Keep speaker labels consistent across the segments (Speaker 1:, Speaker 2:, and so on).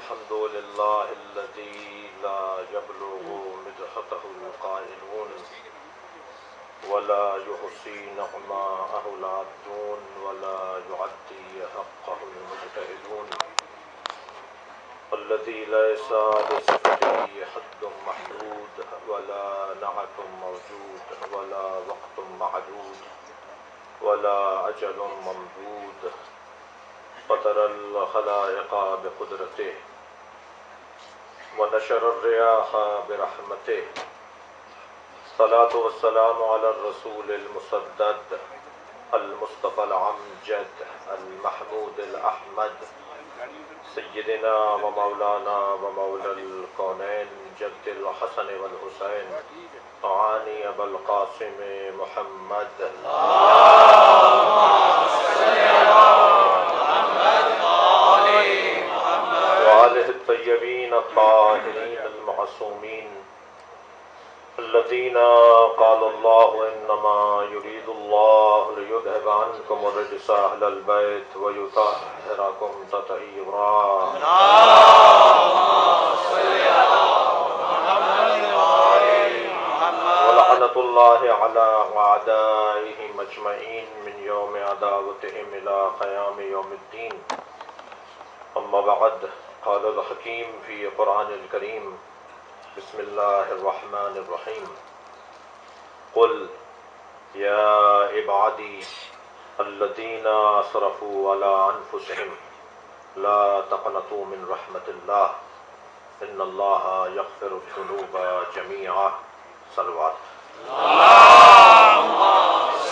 Speaker 1: الحمد لله الذي لا يبلغ مدحته القائلون ولا يحصي نعماءه العادون ولا يعدي حقه المجتهدون الذي ليس لصفته حد محدود ولا نعت موجود ولا وقت معدود ولا أجل ممدود فطر الخلائق بقدرته ونشر الرياح برحمته الصلاة والسلام على الرسول المسدد المصطفى العمجد المحمود الأحمد سيدنا ومولانا ومولى الكونين جد الحسن والحسين عاني أبا القاسم محمد وآله الطيبين الطاهرين المعصومين الذين قال الله إنما يريد الله ليذهب عنكم الرجس أهل البيت ويطهركم تطهيرا ولعنة الله على أعدائهم أجمعين من يوم عداوتهم إلى قيام يوم الدين أما بعد قال الحكيم في قرآن الكريم بسم الله الرحمن الرحيم قل يا عبادي الذين أسرفوا على أنفسهم لا تقنطوا من رحمة الله إن الله يغفر الذنوب جميعا صلوات
Speaker 2: اللهم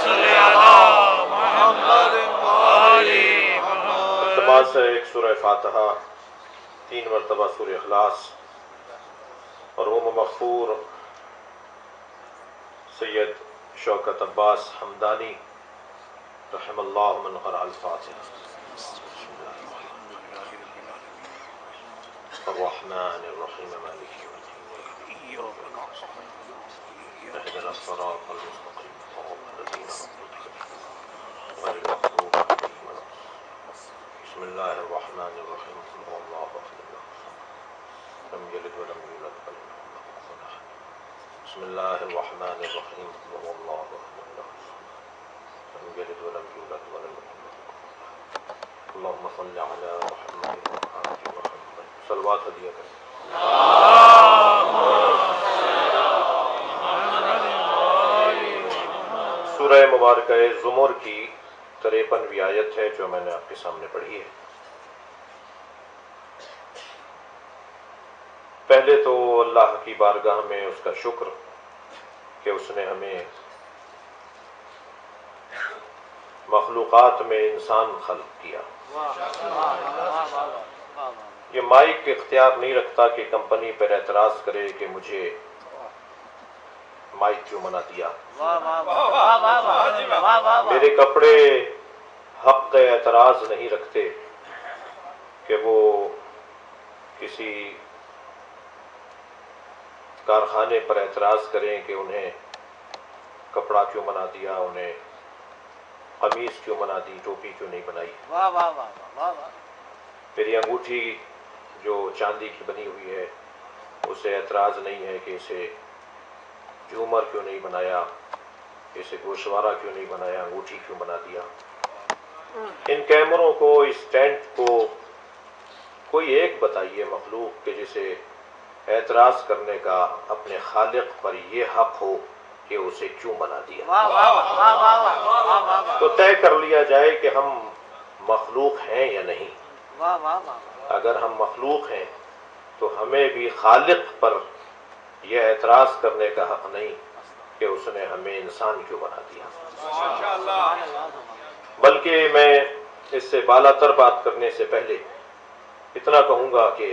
Speaker 2: صل على محمد وآل محمد.
Speaker 1: اقتباس سے ایک سورہ فاتحہ، 3 مرتبہ سورہ اخلاص، مرحوم مغفور سید شوکت عباس حمدانی رحم اللہ من قرأ الفاتحہ. الرحمن الرحیم مالک یوم الدین اهدنا الصراط المستقیم صراط الذین أنعمت غير المغضوب عليهم ولا الضالين. بسم الله الرحمن الرحيم قل هو الله أحد لم يلد ولم يولد ولم يكن له كفوا أحد. بسم الله الرحمن الرحيم قل هو الله أحد لم يلد ولم يولد ولم يكن له كفوا أحد. اللهم صل على محمد وآل محمد. صلوات ہدیہ کریں. سورہ مبارکہ زمر کی 53ویں آیت ہے جو میں نے آپ کے سامنے پڑھی ہے. پہلے تو اللہ کی بارگاہ میں اس کا شکر کہ اس نے ہمیں مخلوقات میں انسان خلق کیا. یہ مائک اختیار نہیں رکھتا کہ کمپنی پر اعتراض کرے کہ مجھے مائک کیوں منع دیا. میرے کپڑے حق اعتراض نہیں رکھتے کہ وہ کسی کارخانے پر اعتراض کریں کہ انہیں کپڑا کیوں بنا دیا، انہیں قمیص کیوں بنا دی، ٹوپی کیوں نہیں بنائی. میری انگوٹھی جو چاندی کی بنی ہوئی ہے اسے اعتراض نہیں ہے کہ اسے جھومر کیوں نہیں بنایا، اسے گوشوارہ کیوں نہیں بنایا، انگوٹھی کیوں بنا دیا. ان کیمروں کو، اس ٹینٹ کو کوئی ایک بتائیے مخلوق کہ جسے اعتراض کرنے کا اپنے خالق پر یہ حق ہو کہ اسے کیوں بنا دیا. تو طے کر لیا جائے کہ ہم مخلوق ہیں یا نہیں. اگر ہم مخلوق ہیں تو ہمیں بھی خالق پر یہ اعتراض کرنے کا حق نہیں کہ اس نے ہمیں انسان کیوں بنا دیا. بلکہ میں اس سے بالا تر بات کرنے سے پہلے اتنا کہوں گا کہ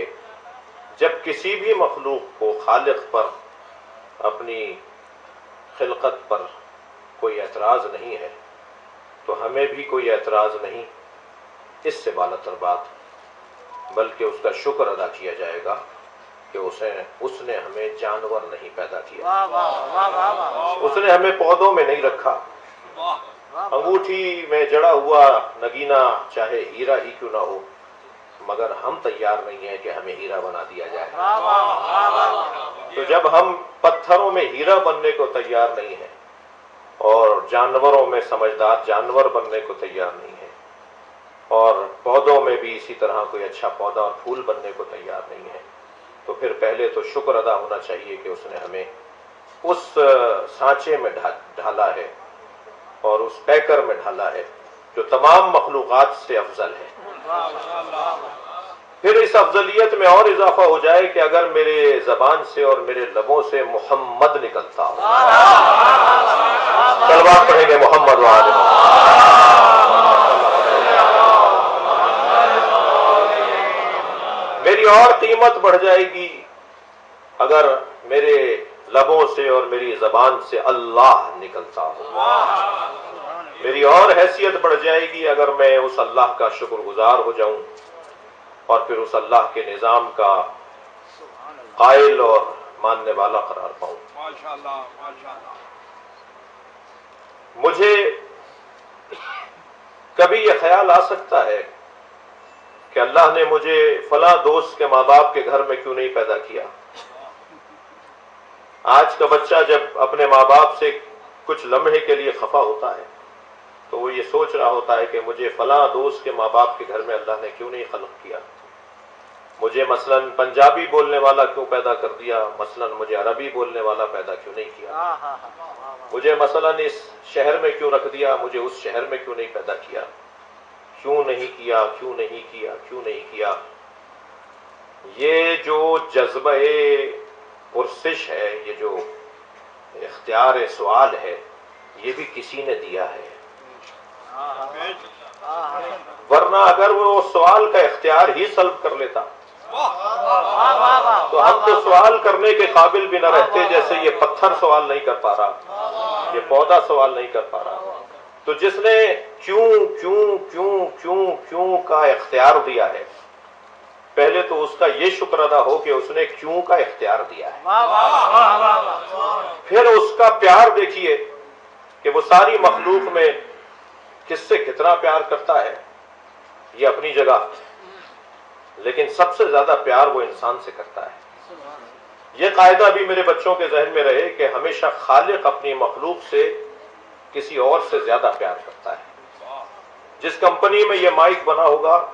Speaker 1: جب کسی بھی مخلوق کو خالق پر، اپنی خلقت پر کوئی اعتراض نہیں ہے تو ہمیں بھی کوئی اعتراض نہیں. اس سے بالا تر بات بلکہ اس کا شکر ادا کیا جائے گا کہ اس نے ہمیں جانور نہیں پیدا کیا، اس نے ہمیں پودوں میں نہیں رکھا. انگوٹھی میں جڑا ہوا نگینہ چاہے ہیرا ہی کیوں نہ ہو، مگر ہم تیار نہیں ہیں کہ ہمیں ہیرا بنا دیا جائے۔ تو جب ہم پتھروں میں ہیرا بننے کو تیار نہیں ہیں اور جانوروں میں سمجھدار جانور بننے کو تیار نہیں ہیں اور پودوں میں بھی اسی طرح کوئی اچھا پودا اور پھول بننے کو تیار نہیں ہے، تو پھر پہلے تو شکر ادا ہونا چاہیے کہ اس نے ہمیں اس سانچے میں ڈھالا ہے اور اس پیکر میں ڈھالا ہے جو تمام مخلوقات سے افضل ہے۔ پھر اس افضلیت میں اور اضافہ ہو جائے کہ اگر میرے زبان سے اور میرے لبوں سے محمد نکلتا ہو، صلوات پڑھیں گے محمد و آل میری اور قیمت بڑھ جائے گی اگر میرے لبوں سے اور میری زبان سے اللہ نکلتا ہو، میری اور حیثیت بڑھ جائے گی اگر میں اس اللہ کا شکر گزار ہو جاؤں اور پھر اس اللہ کے نظام کا قائل اور ماننے والا قرار پاؤں۔ مجھے کبھی یہ خیال آ سکتا ہے کہ اللہ نے مجھے فلاں دوست کے ماں باپ کے گھر میں کیوں نہیں پیدا کیا۔ آج کا بچہ جب اپنے ماں باپ سے کچھ لمحے کے لیے خفا ہوتا ہے تو وہ یہ سوچ رہا ہوتا ہے کہ مجھے فلاں دوست کے ماں باپ کے گھر میں اللہ نے کیوں نہیں خلق کیا، مجھے مثلا پنجابی بولنے والا کیوں پیدا کر دیا، مثلا مجھے عربی بولنے والا پیدا کیوں نہیں کیا، مجھے مثلا اس شہر میں کیوں رکھ دیا، مجھے اس شہر میں کیوں نہیں پیدا کیا، کیوں نہیں کیا، کیوں نہیں کیا، کیوں نہیں کیا۔ یہ جو جذبہ پرسش ہے، یہ جو اختیار سوال ہے، یہ بھی کسی نے دیا ہے، ورنہ اگر وہ سوال کا اختیار ہی سلب کر لیتا تو ہم تو سوال کرنے کے قابل بھی نہ رہتے، جیسے یہ پتھر سوال نہیں کر پا رہا، یہ پودا سوال نہیں کر پا رہا۔ تو جس نے کیوں کیوں کیوں کیوں کیوں کا اختیار دیا ہے، پہلے تو اس کا یہ شکر ادا ہو کہ اس نے کیوں کا اختیار دیا ہے۔ پھر اس کا پیار دیکھیے کہ وہ ساری مخلوق میں کس سے کتنا پیار کرتا ہے، یہ اپنی جگہ، لیکن سب سے زیادہ پیار وہ انسان سے کرتا ہے۔ یہ قاعدہ بھی میرے بچوں کے ذہن میں رہے کہ ہمیشہ خالق اپنی مخلوق سے کسی اور سے زیادہ پیار کرتا ہے۔ جس کمپنی میں یہ مائک بنا ہوگا،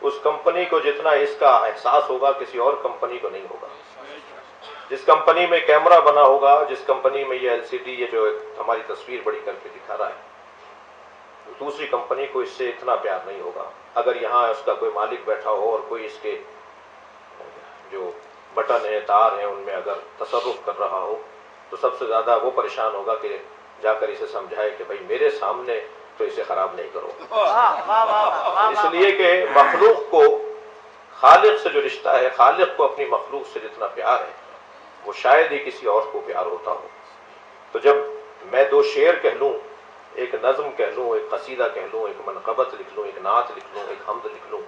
Speaker 1: اس کمپنی کو جتنا اس کا احساس ہوگا کسی اور کمپنی کو نہیں ہوگا۔ جس کمپنی میں کیمرہ بنا ہوگا، جس کمپنی میں یہ LCD، یہ جو ہماری تصویر بڑی کر کے دکھا رہا ہے، دوسری کمپنی کو اس سے اتنا پیار نہیں ہوگا۔ اگر یہاں اس کا کوئی مالک بیٹھا ہو اور کوئی اس کے جو بٹن ہیں، تار ہیں، ان میں اگر تصرف کر رہا ہو تو سب سے زیادہ وہ پریشان ہوگا کہ جا کر اسے سمجھائے کہ بھائی میرے سامنے تو اسے خراب نہیں کرو۔ اس لیے کہ مخلوق کو خالق سے جو رشتہ ہے، خالق کو اپنی مخلوق سے جتنا پیار ہے وہ شاید ہی کسی اور کو پیار ہوتا ہو۔ تو جب میں دو شعر کہہ لوں، ایک نظم کہہ لوں، ایک قصیدہ کہہ لوں، ایک منقبت لکھ لوں، ایک نعت لکھ لوں، ایک حمد لکھ لوں،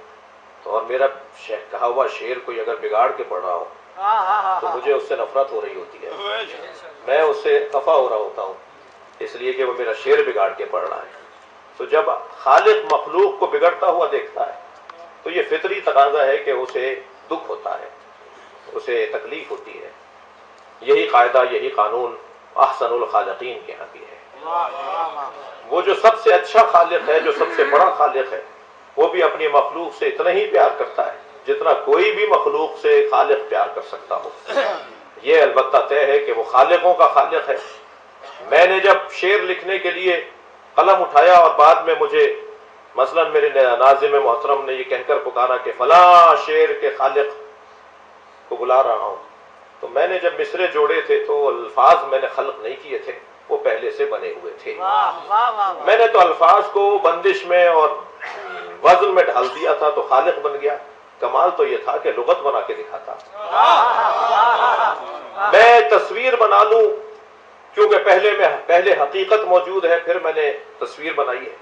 Speaker 1: تو اور میرا کہا ہوا شعر کوئی اگر بگاڑ کے پڑھ رہا ہو تو مجھے اس سے نفرت ہو رہی ہوتی ہے، میں اس سے خفا ہو رہا ہوتا ہوں، اس لیے کہ وہ میرا شعر بگاڑ کے پڑھ رہا ہے۔ تو جب خالق مخلوق کو بگڑتا ہوا دیکھتا ہے تو یہ فطری تقاضا ہے کہ اسے دکھ ہوتا ہے، اسے تکلیف ہوتی ہے۔ یہی قاعدہ، یہی قانون احسن الخالقین کے یہاں بھی ہے۔ وہ جو سب سے اچھا خالق ہے، جو سب سے بڑا خالق ہے، وہ بھی اپنی مخلوق سے اتنا ہی پیار کرتا ہے جتنا کوئی بھی مخلوق سے خالق پیار کر سکتا ہو۔ یہ البتہ طے ہے کہ وہ خالقوں کا خالق ہے۔ میں نے جب شعر لکھنے کے لیے قلم اٹھایا اور بعد میں مجھے مثلا میرے ناظم محترم نے یہ کہہ کر پکارا کہ فلاں شعر کے خالق کو بلا رہا ہوں، تو میں نے جب مصرے جوڑے تھے تو الفاظ میں نے خلق نہیں کیے تھے، وہ پہلے سے بنے ہوئے تھے۔ میں نے تو الفاظ کو بندش میں اور وزن میں ڈھال دیا تھا تو خالق بن گیا۔ کمال تو یہ تھا کہ لغت بنا کے دکھاتا۔ میں تصویر بنا لوں کیونکہ پہلے حقیقت موجود ہے، پھر میں نے تصویر بنائی ہے۔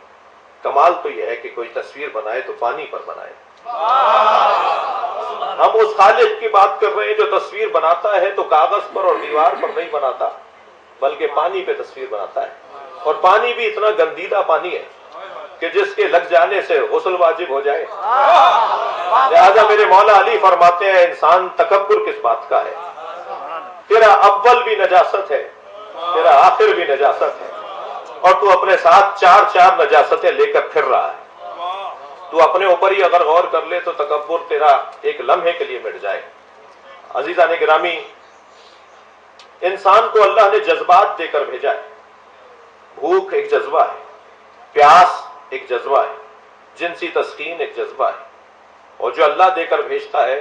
Speaker 1: کمال تو یہ ہے کہ کوئی تصویر بنائے تو پانی پر بنائے۔ ہم اس خالق کی بات کر رہے ہیں جو تصویر بناتا ہے تو کاغذ پر اور دیوار پر نہیں بناتا بلکہ پانی پہ تصویر بناتا ہے، اور پانی بھی اتنا گندیدہ پانی ہے کہ جس کے لگ جانے سے غسل واجب ہو جائے. لہذا میرے مولا علی فرماتے ہیں انسان تکبر کس بات کا ہے؟ تیرا اول بھی نجاست ہے، تیرا آخر بھی نجاست ہے، اور تو اپنے ساتھ چار نجاستیں لے کر پھر رہا ہے. تو اپنے اوپر ہی اگر غور کر لے تو تکبر تیرا ایک لمحے کے لیے مٹ جائے. عزیزان گرامی، انسان کو اللہ نے جذبات دے کر بھیجا ہے. بھوک ایک جذبہ ہے، پیاس ایک جذبہ ہے، جنسی تسکین ایک جذبہ ہے، اور جو اللہ دے کر بھیجتا ہے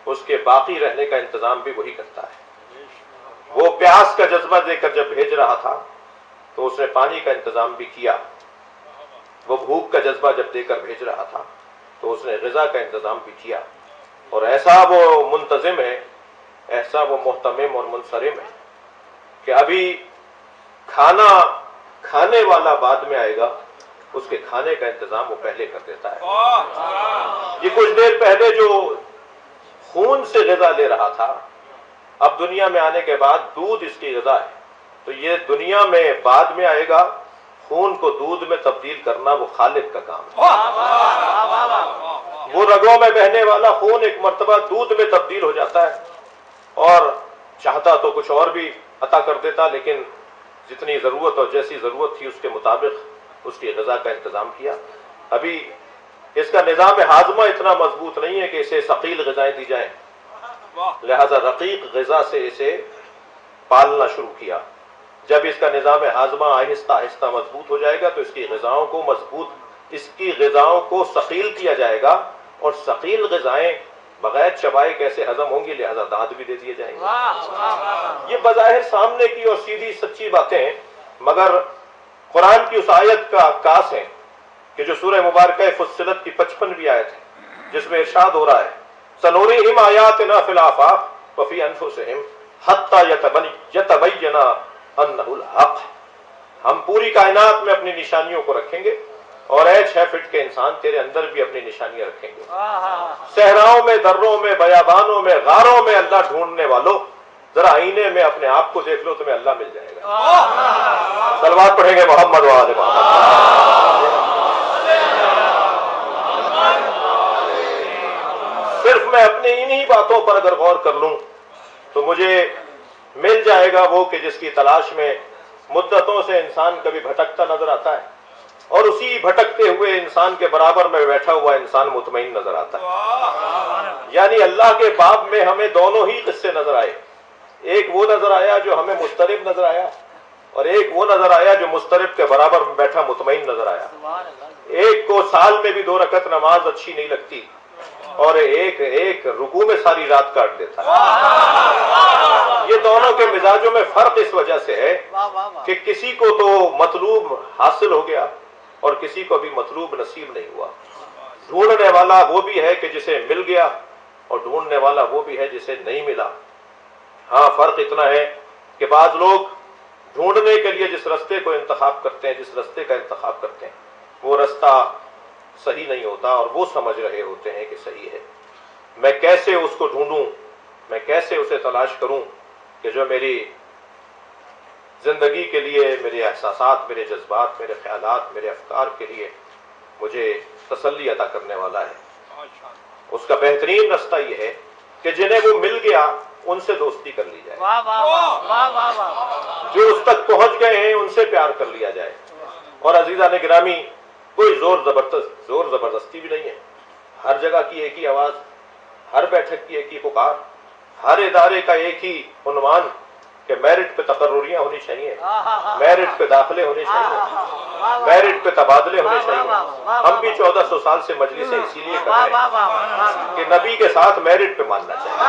Speaker 1: اس کے باقی رہنے کا انتظام بھی وہی کرتا ہے. وہ پیاس کا جذبہ دے کر جب بھیج رہا تھا تو اس نے پانی کا انتظام بھی کیا. وہ بھوک کا جذبہ جب دے کر بھیج رہا تھا تو اس نے غذا کا انتظام بھی کیا. اور ایسا وہ منتظم ہے، ایسا وہ محتمم اور منصرم ہے کہ ابھی کھانا کھانے والا بعد میں آئے گا، اس کے کھانے کا انتظام وہ پہلے کر دیتا ہے. یہ کچھ دیر پہلے جو خون سے غذا لے رہا تھا، اب دنیا میں آنے کے بعد دودھ اس کی غذا ہے. تو یہ دنیا میں بعد میں آئے گا، خون کو دودھ میں تبدیل کرنا وہ خالق کا کام ہے. وہ رگوں میں بہنے والا خون ایک مرتبہ دودھ میں تبدیل ہو جاتا ہے، اور چاہتا تو کچھ اور بھی عطا کر دیتا، لیکن جتنی ضرورت اور جیسی ضرورت تھی اس کے مطابق اس کی غذا کا انتظام کیا. ابھی اس کا نظام ہاضمہ اتنا مضبوط نہیں ہے کہ اسے ثقیل غذائیں دی جائیں، لہذا رقیق غذا سے اسے پالنا شروع کیا. جب اس کا نظام ہاضمہ آہستہ آہستہ مضبوط ہو جائے گا تو اس کی غذاؤں کو ثقیل کیا جائے گا، اور ثقیل غذائیں بغیر چبائے کیسے ہضم ہوں گی، لہذا دانت بھی دے دیے جائیں گے. یہ بظاہر سامنے کی اور سیدھی سچی باتیں ہیں، مگر قرآن کی اس آیت کا عکاس ہے کہ جو سورہ مبارکہ فصلت کی 55ویں آیت ہے، جس میں ارشاد ہو رہا ہے سنورہم آیاتنا فی الآفاق وفی انفسہم حتی یتبین انہ الحق. ہم پوری کائنات میں اپنی نشانیوں کو رکھیں گے، اور اے 6 فٹ کے انسان تیرے اندر بھی اپنی نشانیاں رکھیں گے. صحراؤں میں، دروں میں، بیابانوں میں، غاروں میں اللہ ڈھونڈنے والوں، ذرا آئینے میں اپنے آپ کو دیکھ لو، تمہیں اللہ مل جائے گا. صلوات پڑھیں گے محمد و آل محمد. صرف میں اپنی انہی باتوں پر اگر غور کر لوں تو مجھے مل جائے گا وہ کہ جس کی تلاش میں مدتوں سے انسان کبھی بھٹکتا نظر آتا ہے، اور اسی بھٹکتے ہوئے انسان کے برابر میں بیٹھا ہوا انسان مطمئن نظر آتا ہے. یعنی اللہ کے باب میں ہمیں دونوں ہی قصے نظر آئے. ایک وہ نظر آیا جو ہمیں مضطرب نظر آیا، اور ایک وہ نظر آیا جو مضطرب کے برابر میں بیٹھا مطمئن نظر آیا. ایک کو سال میں بھی 2 رکعت نماز اچھی نہیں لگتی، اور ایک رکوع میں ساری رات کاٹ دیتا ہے. یہ دونوں کے مزاجوں میں فرق اس وجہ سے ہے کہ کسی کو تو مطلوب حاصل ہو گیا اور کسی کو بھی مطلوب نصیب نہیں ہوا. ڈھونڈنے والا وہ بھی ہے کہ جسے مل گیا، اور ڈھونڈنے والا وہ بھی ہے جسے نہیں ملا. ہاں، فرق اتنا ہے کہ بعض لوگ ڈھونڈنے کے لیے جس رستے کو انتخاب کرتے ہیں، جس رستے کا انتخاب کرتے ہیں، وہ رستہ صحیح نہیں ہوتا، اور وہ سمجھ رہے ہوتے ہیں کہ صحیح ہے. میں کیسے اس کو ڈھونڈوں، میں کیسے اسے تلاش کروں کہ جو میری زندگی کے لیے، میرے احساسات، میرے جذبات، میرے خیالات، میرے افکار کے لیے مجھے تسلی عطا کرنے والا ہے. اس کا بہترین رستہ یہ ہے کہ جنہیں وہ مل گیا ان سے دوستی کر لی جائے، جو اس تک پہنچ گئے ہیں ان سے پیار کر لیا جائے. اور عزیزان گرامی، کوئی زور زبردستی بھی نہیں ہے. ہر جگہ کی ایک ہی آواز، ہر بیٹھک کی ایک ہی پکار، ہر ادارے کا ایک ہی عنوان کہ میرٹ پہ تقرریاں ہونی چاہیے، میرٹ پہ داخلے ہونے چاہیے، میرٹ پہ تبادلے ہونے چاہیے. ہم بھی 1400 سال سے مجلسیں اسی لیے کر رہے ہیں کہ نبی کے ساتھ میرٹ پہ ماننا چاہیے.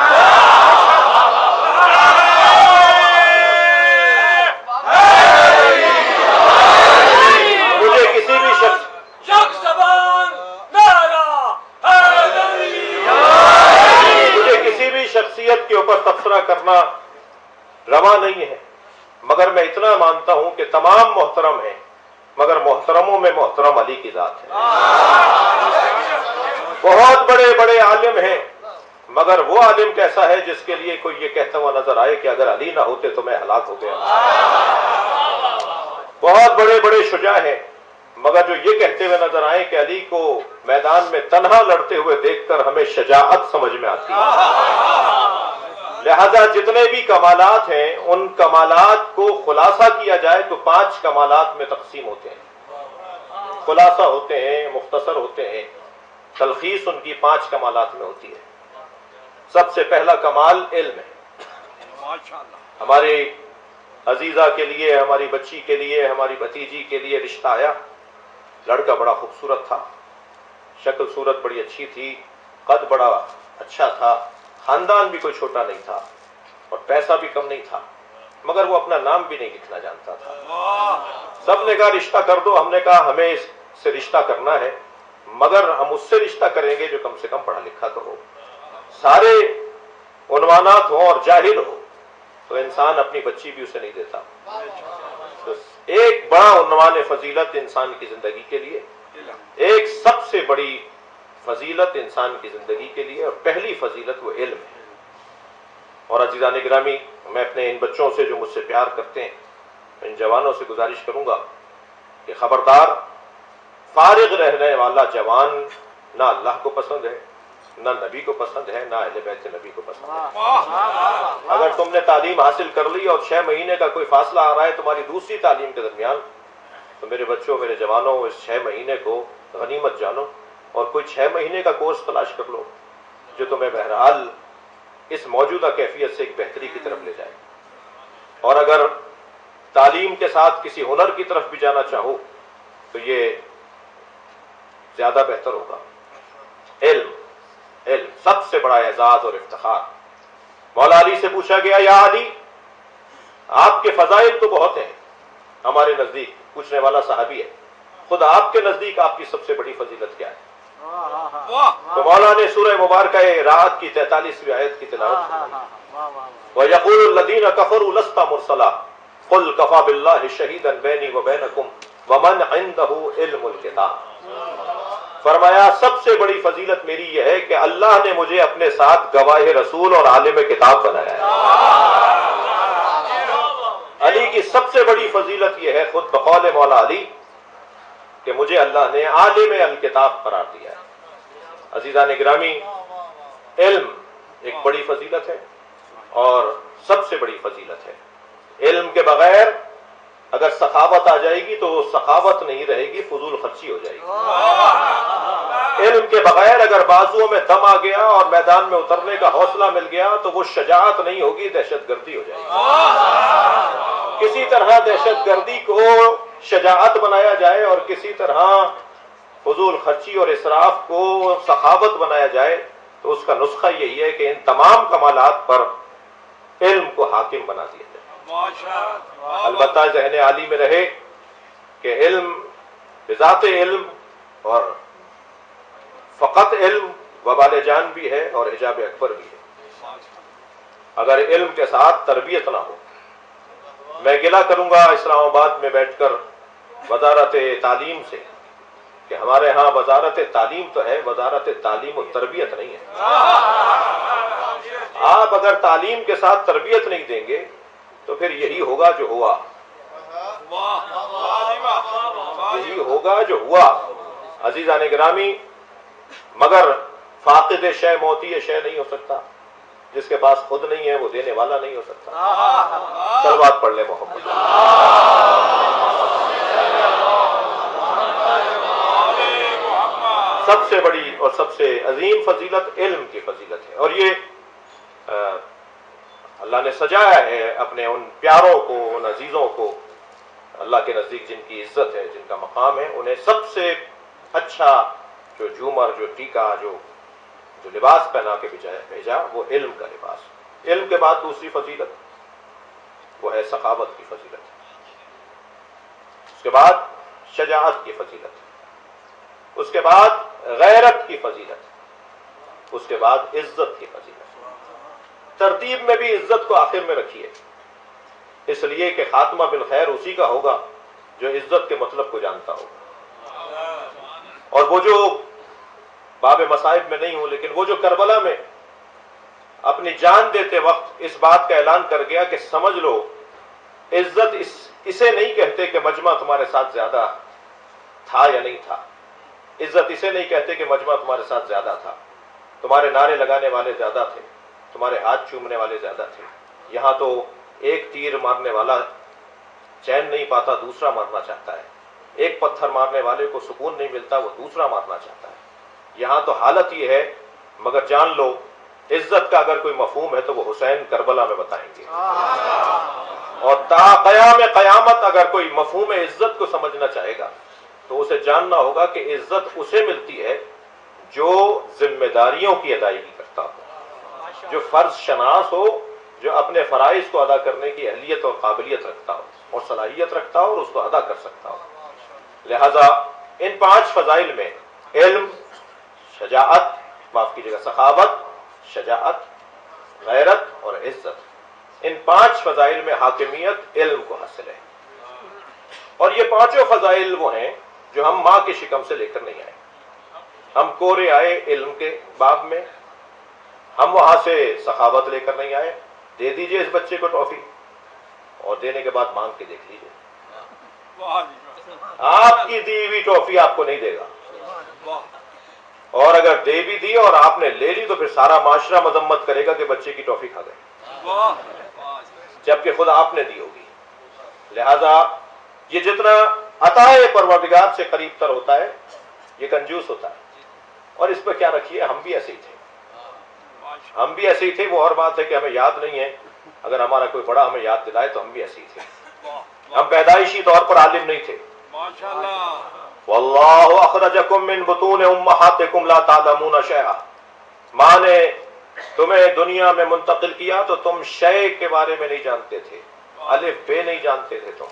Speaker 1: مجھے کسی بھی شخص شخصیت کے اوپر تبصرہ کرنا روا نہیں ہے، مگر میں اتنا مانتا ہوں کہ تمام محترم ہیں، مگر محترموں میں محترم علی کی ذات ہے. بہت بڑے بڑے عالم ہیں، مگر وہ عالم کیسا ہے جس کے لیے کوئی یہ کہتا ہوا نظر آئے کہ اگر علی نہ ہوتے تو میں ہلاک ہو گیا. بہت بڑے بڑے شجاع ہیں، مگر جو یہ کہتے ہوئے نظر آئے کہ علی کو میدان میں تنہا لڑتے ہوئے دیکھ کر ہمیں شجاعت سمجھ میں آتی ہے، لہذا جتنے بھی کمالات ہیں ان کمالات کو خلاصہ کیا جائے تو 5 کمالات میں تقسیم ہوتے ہیں، خلاصہ ہوتے ہیں، مختصر ہوتے ہیں، تلخیص ان کی 5 کمالات میں ہوتی ہے۔ سب سے پہلا کمال علم ہے۔ ہماری عزیزہ کے لیے، ہماری بچی کے لیے، ہماری بھتیجی کے لیے رشتہ آیا، لڑکا بڑا خوبصورت تھا، شکل صورت بڑی اچھی تھی، قد بڑا اچھا تھا، خاندان بھی کوئی چھوٹا نہیں تھا اور پیسہ بھی کم نہیں تھا، مگر وہ اپنا نام بھی نہیں لکھنا جانتا تھا۔ سب نے کہا رشتہ کر دو، ہم نے کہا ہمیں اس سے رشتہ کرنا ہے مگر ہم اس سے رشتہ کریں گے جو کم سے کم پڑھا لکھا تو ہو۔ سارے عنوانات ہوں اور جاہل ہو تو انسان اپنی بچی بھی اسے نہیں دیتا۔ تو ایک بڑا عنوان فضیلت انسان کی زندگی کے لیے، ایک سب سے بڑی فضیلت انسان کی زندگی کے لیے، اور پہلی فضیلت وہ علم ہے۔ اور عزیزان گرامی، میں اپنے ان بچوں سے جو مجھ سے پیار کرتے ہیں، ان جوانوں سے گزارش کروں گا کہ خبردار، فارغ رہنے والا جوان نہ اللہ کو پسند ہے، نہ نبی کو پسند ہے، نہ اہل بیت نبی کو پسند ہے۔ اگر تم نے تعلیم حاصل کر لی اور 6 مہینے کا کوئی فاصلہ آ رہا ہے تمہاری دوسری تعلیم کے درمیان، تو میرے بچوں، میرے جوانوں، اس 6 مہینے کو غنیمت جانو اور کوئی 6 مہینے کا کورس تلاش کر لو جو تمہیں بہرحال اس موجودہ کیفیت سے ایک بہتری کی طرف لے جائے۔ اور اگر تعلیم کے ساتھ کسی ہنر کی طرف بھی جانا چاہو تو یہ زیادہ بہتر ہوگا۔ علم سب سے بڑا اعزاز اور افتخار۔ مولا علی سے پوچھا گیا، یا علی، آپ کے فضائل تو بہت ہیں ہمارے نزدیک، پوچھنے والا صحابی ہے، خود آپ کے نزدیک آپ کی سب سے بڑی فضیلت کیا ہے؟ تو مولا نے سورہ مبارکہ رعد کی 43ویں آیت کی تلاوت فرمائی، وَيَقُولُ الَّذِينَ كَفَرُوا لَسْتَ مُرْسَلًا قُلْ كَفَىٰ بِاللَّهِ شَهِيدًا بَيْنِي وَبَيْنَكُمْ وَمَنْ عِندَهُ عِلْمُ الْكِتَابِ۔ فرمایا سب سے بڑی فضیلت میری یہ ہے کہ اللہ نے مجھے اپنے ساتھ گواہ رسول اور عالم کتاب بنایا ہے۔ علی کی سب سے بڑی فضیلت یہ ہے، خود بقول مولا علی، کہ مجھے اللہ نے عالم الکتاب قرار دیا ہے۔ عزیزان گرامی، علم ایک بڑی فضیلت ہے اور سب سے بڑی فضیلت ہے۔ علم کے بغیر اگر سخاوت آ جائے گی تو وہ سخاوت نہیں رہے گی، فضول خرچی ہو جائے گی۔ علم کے بغیر اگر بازوؤں میں دم آ گیا اور میدان میں اترنے کا حوصلہ مل گیا تو وہ شجاعت نہیں ہوگی، دہشت گردی ہو جائے گی۔ کسی طرح دہشت گردی کو شجاعت بنایا جائے اور کسی طرح فضول خرچی اور اسراف کو سخاوت بنایا جائے تو اس کا نسخہ یہی ہے کہ ان تمام کمالات پر علم کو حاکم بنا دیا جائے۔ البتہ ذہن عالی میں رہے کہ علم بذات علم اور فقط علم وبال جان بھی ہے اور حجاب اکبر بھی ہے۔ اگر علم کے ساتھ تربیت نہ ہو، میں گلہ کروں گا اسلام آباد میں بیٹھ کر وزارت تعلیم سے کہ ہمارے ہاں وزارت تعلیم تو ہے، وزارت تعلیم و تربیت نہیں ہے۔ آپ اگر تعلیم کے ساتھ تربیت نہیں دیں گے تو پھر یہی ہوگا جو ہوا، یہی ہوگا جو ہوا۔ عزیزان گرامی، مگر فاقد شے موتی شے نہیں ہو سکتا، جس کے پاس خود نہیں ہے وہ دینے والا نہیں ہو سکتا۔ صلوات پڑھ لے محمد۔ سب سے بڑی اور سب سے عظیم فضیلت علم کی فضیلت ہے، اور یہ اللہ نے سجایا ہے اپنے ان پیاروں کو، ان عزیزوں کو، اللہ کے نزدیک جن کی عزت ہے، جن کا مقام ہے، انہیں سب سے اچھا جو جھومر، جو ٹیکا، جو لباس پہنا کے بھیجا وہ علم کا لباس۔ علم کے بعد دوسری فضیلت وہ ہے سخاوت کی فضیلت، اس کے بعد شجاعت کی فضیلت، اس کے بعد غیرت کی فضیلت، اس کے بعد عزت کی فضیلت۔ ترتیب میں بھی عزت کو آخر میں رکھیے، اس لیے کہ خاتمہ بالخیر اسی کا ہوگا جو عزت کے مطلب کو جانتا ہوگا۔ اور وہ جو باب مصائب میں نہیں ہوں لیکن وہ جو کربلا میں اپنی جان دیتے وقت اس بات کا اعلان کر گیا کہ سمجھ لو عزت اسے نہیں کہتے کہ مجمع تمہارے ساتھ زیادہ تھا یا نہیں تھا. عزت اسے نہیں کہتے کہ مجمع تمہارے ساتھ زیادہ تھا، تمہارے نعرے لگانے والے زیادہ تھے، تمہارے ہاتھ چومنے والے زیادہ تھے. یہاں تو ایک تیر مارنے والا چین نہیں پاتا، دوسرا مارنا چاہتا ہے. ایک پتھر مارنے والے کو سکون نہیں ملتا، وہ دوسرا مارنا چاہتا ہے. یہاں تو حالت یہ ہے. مگر جان لو عزت کا اگر کوئی مفہوم ہے تو وہ حسین کربلا میں بتائیں گے. اور تا قیام قیامت اگر کوئی مفہوم عزت کو سمجھنا چاہے گا تو اسے جاننا ہوگا کہ عزت اسے ملتی ہے جو ذمہ داریوں کی ادائیگی کرتا ہو، جو فرض شناس ہو، جو اپنے فرائض کو ادا کرنے کی اہلیت اور قابلیت رکھتا ہو اور صلاحیت رکھتا ہو اور اس کو ادا کر سکتا ہو. لہذا ان 5 فضائل میں علم، شجاعت، معاف کیجیے گا، سخاوت، شجاعت، غیرت اور عزت، ان 5 فضائل میں حاکمیت علم کو حاصل ہے. اور یہ 5 فضائل وہ ہیں جو ہم ماں کے شکم سے لے کر نہیں آئے. ہم کورے آئے علم کے باب میں، ہم وہاں سے سخاوت لے کر نہیں آئے. دے دیجئے اس بچے کو ٹافی، اور دینے کے بعد مانگ کے دیکھ لیجئے، آپ کی دی ہوئی ٹافی آپ کو نہیں دے گا. اور اگر دے بھی دی اور آپ نے لے لی تو پھر سارا معاشرہ مذمت کرے گا کہ بچے کی ٹافی کھا گئے، جبکہ خود آپ نے دی ہوگی. لہذا یہ جتنا عطائے پروردگار سے قریب تر ہوتا ہے یہ کنجوس ہوتا ہے. اور اس پہ کیا رکھیے، ہم بھی ایسے ہی تھے، ہم بھی ایسے ہی تھے. وہ اور بات ہے کہ ہمیں یاد نہیں ہے، اگر ہمارا کوئی بڑا ہمیں یاد دلائے تو ہم بھی ایسے ہی تھے. ہم پیدائشی طور پر عالم نہیں تھے. واللہ اخرجکم من بطون امہاتکم لا تعلمون شیئا. ماں نے تمہیں دنیا میں منتقل کیا تو تم شے کے بارے میں نہیں جانتے تھے، الف بے نہیں جانتے تھے، تم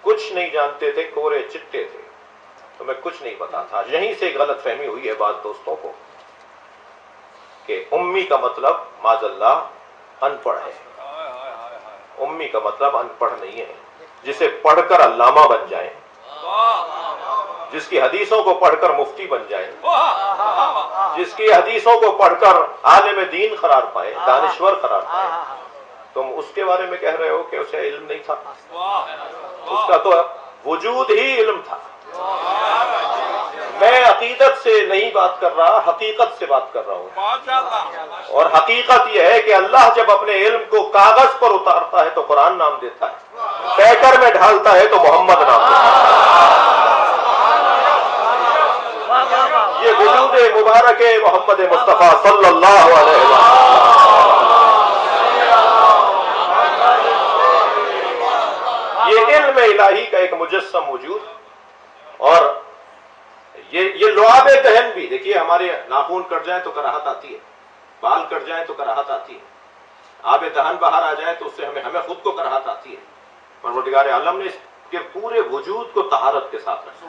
Speaker 1: کچھ نہیں جانتے تھے، کورے چٹے تھے، تمہیں کچھ نہیں پتا تھا. یہیں سے غلط فہمی ہوئی ہے بعض دوستوں کو کہ امی کا مطلب معاذ اللہ ان پڑھ ہے. امی کا مطلب ان پڑھ نہیں ہے، جسے پڑھ کر علامہ بن جائیں، جس کی حدیثوں کو پڑھ کر مفتی بن جائیں، جس کی حدیثوں کو پڑھ کر عالم دین قرار پائے، دانشور قرار پائے. تم اس کے بارے میں کہہ رہے ہو کہ اسے علم نہیں تھا؟ اس کا تو وجود ہی علم تھا. میں عقیدت سے نہیں بات کر رہا، حقیقت سے بات کر رہا ہوں. اور حقیقت یہ ہے کہ اللہ جب اپنے علم کو کاغذ پر اتارتا ہے تو قرآن نام دیتا ہے، پیکر میں ڈھالتا ہے تو محمد نام دیتا ہے. یہ وجود مبارک محمد مصطفیٰ صلی اللہ علیہ وسلم. یہ علم الہی کا ایک مجسم وجود. اور یہ لعاب دہن بھی دیکھیے، ہمارے ناخون کٹ جائیں تو کراہت آتی ہے، بال کٹ جائیں تو کراہت آتی ہے، آب دہن باہر آ جائے تو اس سے ہمیں خود کو کراہت آتی ہے. پروردگار عالم نے اس کے پورے وجود کو طہارت کے ساتھ رکھا.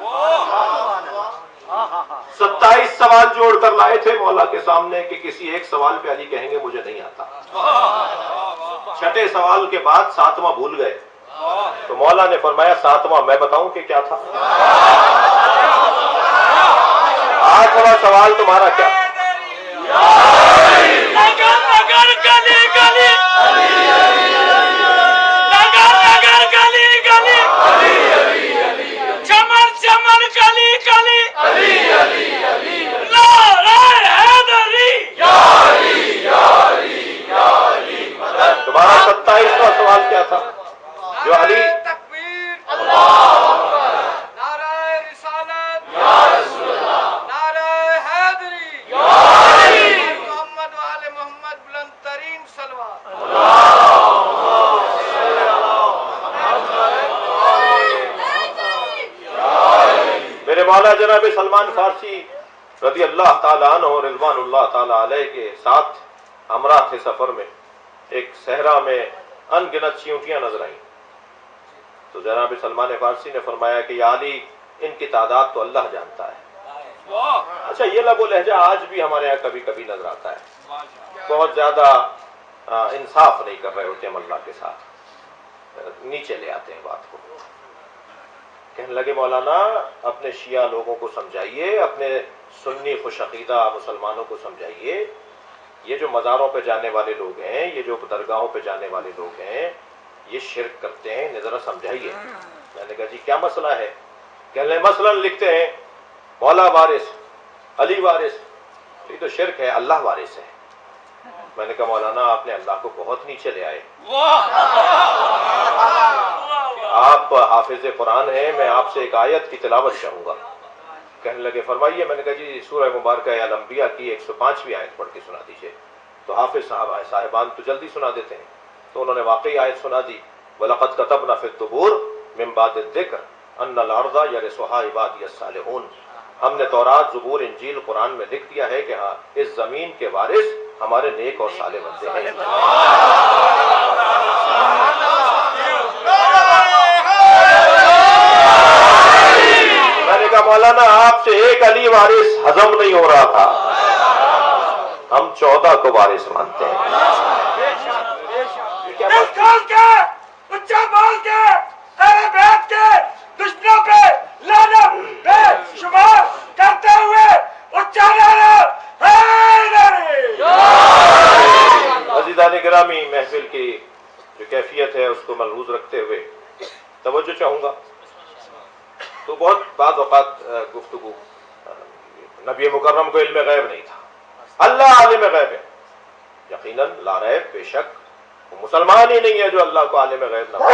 Speaker 1: 27 سوال جوڑ کر لائے تھے مولا کے سامنے کہ کسی ایک سوال پہ علی کہیں گے مجھے نہیں آتا. 6 سوال کے بعد 7واں بھول گئے تو مولا نے فرمایا 7واں میں بتاؤں کہ کیا تھا. 8واں سوال تمہارا کیا؟ تمہارا 27واں سوال کیا تھا؟ جو علی میرے مولا جناب سلمان فارسی رضی اللہ تعالیٰ عنہ رضوان اللہ تعالیٰ علیہ کے ساتھ ہمراہ تھے سفر میں. ایک صحرا میں ان گنت چیونٹیاں نظر آئیں تو جناب سلمان فارسی نے فرمایا کہ یا علی ان کی تعداد تو اللہ جانتا ہے. اچھا یہ لب و لہجہ آج بھی ہمارے یہاں کبھی کبھی نظر آتا ہے. بہت زیادہ انصاف نہیں کر رہے ہوتے ہم اللہ کے ساتھ، نیچے لے آتے ہیں بات کو. کہنے لگے مولانا اپنے شیعہ لوگوں کو سمجھائیے، اپنے سنی خوش عقیدہ مسلمانوں کو سمجھائیے، یہ جو مزاروں پہ جانے والے لوگ ہیں، یہ جو درگاہوں پہ جانے والے لوگ ہیں، یہ شرک کرتے ہیں، ذرا سمجھائیے. میں نے کہا جی کیا مسئلہ ہے؟ کہنے مثلاً لکھتے ہیں مولا وارث، علی وارث، یہ تو شرک ہے، اللہ وارث ہے۔ میں نے کہا مولانا آپ نے اللہ کو بہت نیچے لے آئے، آپ حافظ قرآن ہیں، میں آپ سے ایک آیت کی تلاوت چاہوں گا۔ کہنے لگے فرمائیے۔ میں نے کہا جی سورہ مبارکہ الانبیاء کی 105ویں آیت پڑھ کے سنا دیجیے۔ تو حافظ صاحبان تو جلدی سنا دیتے ہیں، تو انہوں نے واقعی آیت سنا دی، وَلَقَدْ كَتَبْنَا فِي الزُّبُورِ مِن بَعْدِ الذِّكْرِ أَنَّ الْأَرْضَ يَرِثُهَا عِبَادِيَ الصَّالِحُونَ۔ ہم نے تورات، زبور، انجیل، قرآن میں لکھ دیا ہے کہ ہاں اس زمین کے وارث ہمارے نیک اور صالح بندے ہیں۔ میں نے کہا مولانا آپ سے ایک علی وارث ہضم نہیں ہو رہا تھا، ہم 14 کو وارث مانتے ہیں۔
Speaker 2: دشمنوں پہ لعنت بے شمار کرتے ہوئے اچھا
Speaker 1: عزیزان گرامی، محفل کی جو کیفیت ہے اس کو ملحوظ رکھتے ہوئے توجہ چاہوں گا۔ تو بہت بعض اوقات گفتگو، نبی مکرم کو علم غیب نہیں تھا، اللہ عالم غیب ہے، یقیناً لا ریب، بے شک وہ مسلمان ہی نہیں ہے جو اللہ کو عالم غیب نہ ہو۔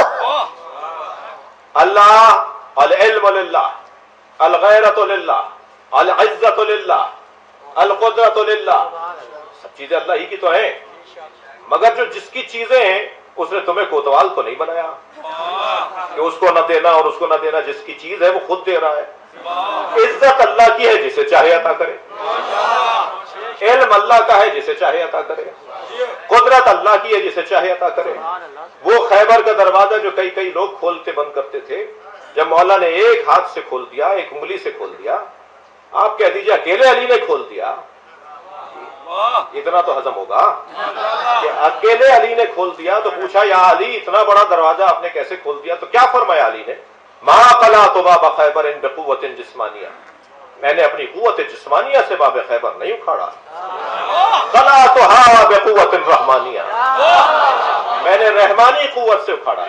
Speaker 1: اللہ العلم للہ، الغیرت للہ، العزت للہ، القدرت للہ، سب چیزیں اللہ ہی کی تو ہیں، مگر جو جس کی چیزیں ہیں اس نے تمہیں کوتوال تو نہیں بنایا کہ اس کو نہ دینا اور اس کو نہ دینا، جس کی چیز ہے وہ خود دے رہا ہے۔ عزت اللہ کی ہے، جسے چاہے عطا کرے، علم اللہ کا ہے، جسے چاہے عطا کرے، قدرت اللہ کی ہے، جسے چاہے عطا کرے۔ وہ خیبر کا دروازہ جو کئی لوگ کھولتے بند کرتے تھے، جب مولا نے ایک ہاتھ سے کھول دیا، ایک انگلی سے کھول دیا، آپ کہہ دیجیے اکیلے علی نے کھول دیا، اتنا تو ہضم ہوگا کہ اکیلے علی نے کھول دیا۔ تو پوچھا یا علی اتنا بڑا دروازہ آپ نے کیسے کھول دیا؟ تو کیا فرمایا علی نے؟ ما قلعت باب خیبر بقوت جسمانیہ، میں نے اپنی قوت جسمانیہ سے باب خیبر نہیں اکھاڑا، قلعتها بقوت رحمانیہ، میں نے رحمانی قوت سے اکھاڑا۔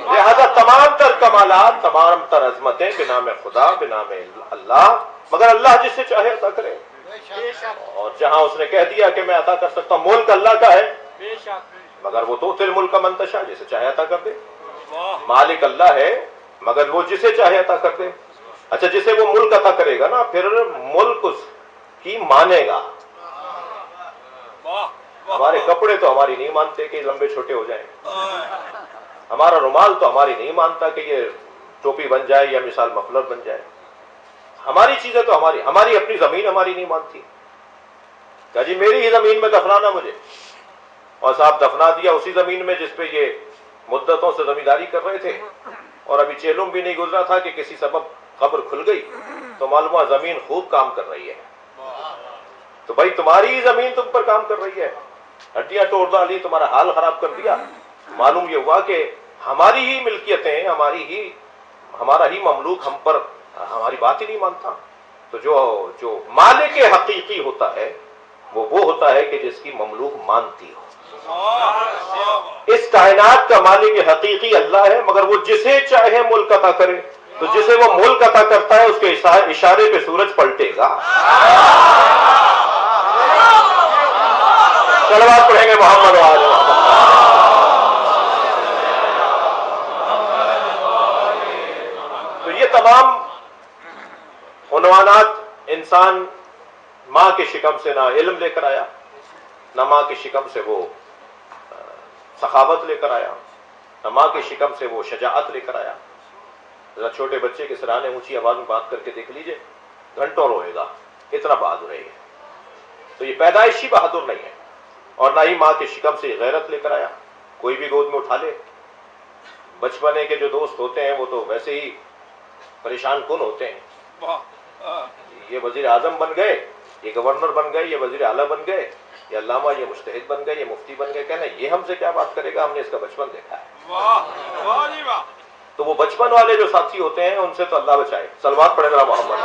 Speaker 1: لہذا تمام تر کمالات، تمام تر عظمتیں بنام خدا، بنام اللہ، مگر اللہ جسے چاہے عطا کرے۔ اور جہاں اس نے کہہ دیا کہ میں عطا کر سکتا ہوں، ملک اللہ کا ہے، مگر وہ تو تل ملک من تشاء، جسے چاہے عطا کر دے۔ مالک اللہ ہے مگر وہ جسے چاہے عطا کر دے۔ اچھا جسے وہ ملک عطا کرے گا نا، پھر ملک اس کی مانے گا۔ ہمارے کپڑے تو ہماری نہیں مانتے کہ لمبے چھوٹے ہو جائیں، ہمارا رومال تو ہماری نہیں مانتا کہ یہ ٹوپی بن جائے یا مثال مفلر بن جائے۔ ہماری چیزیں تو ہماری اپنی زمین ہماری نہیں مانتی۔ کہا جی میری ہی زمین میں دفنانا مجھے، اور صاحب دفنا دیا اسی زمین میں جس پہ یہ مدتوں سے زمینداری کر رہے تھے، اور ابھی چیلوم بھی نہیں گزرا تھا کہ کسی سبب قبر کھل گئی، تو معلوم ہوا زمین خوب کام کر رہی ہے۔ تو بھائی تمہاری ہی زمین تم پر کام کر رہی ہے، ہڈیاں توڑ ڈالی، تمہارا حال خراب کر دیا۔ معلوم یہ ہوا کہ ہماری ہی ملکیتیں، ہمارا ہی مملوک ہم پر ہماری بات ہی نہیں مانتا۔ تو جو مالک حقیقی ہوتا ہے وہ ہوتا ہے کہ جس کی مملوک مانتی ہو۔ اس کائنات کا مالک حقیقی اللہ ہے، مگر وہ جسے چاہے ملک عطا کرے، تو جسے وہ ملک عطا کرتا ہے اس کے اشارے پہ سورج پلٹے گا۔ صلوات پڑھیں گے محمد وآل محمد۔ تو یہ تمام عنوانات انسان ماں کے شکم سے نہ علم لے کر آیا، نہ ماں کے شکم سے وہ سخاوت لے کر آیا، نہ ماں کے شکم سے وہ شجاعت لے کر آیا۔ ذرا چھوٹے بچے کے سرانے اونچی آواز میں بات کر کے دیکھ لیجئے، گھنٹوں روئے گا، اتنا بہادر ہے یہ۔ تو یہ پیدائشی بہادر نہیں ہے، اور نہ ہی ماں کے شکم سے غیرت لے کر آیا۔ کوئی بھی گود میں اٹھا لے، بچپنے کے جو دوست ہوتے ہیں وہ تو ویسے ہی پریشان کن ہوتے ہیں، یہ وزیر اعظم بن گئے، یہ گورنر بن گئے، یہ وزیر اعلیٰ بن گئے، یہ علامہ، یہ مجتہد بن گئے، یہ مفتی بن گئے، کہنا یہ ہم سے کیا بات کرے گا، ہم نے اس کا بچپن دیکھا ہے۔ تو وہ بچپن والے جو ساتھی ہوتے ہیں ان سے تو اللہ بچائے۔ صلوات پڑھے ذرا محمد۔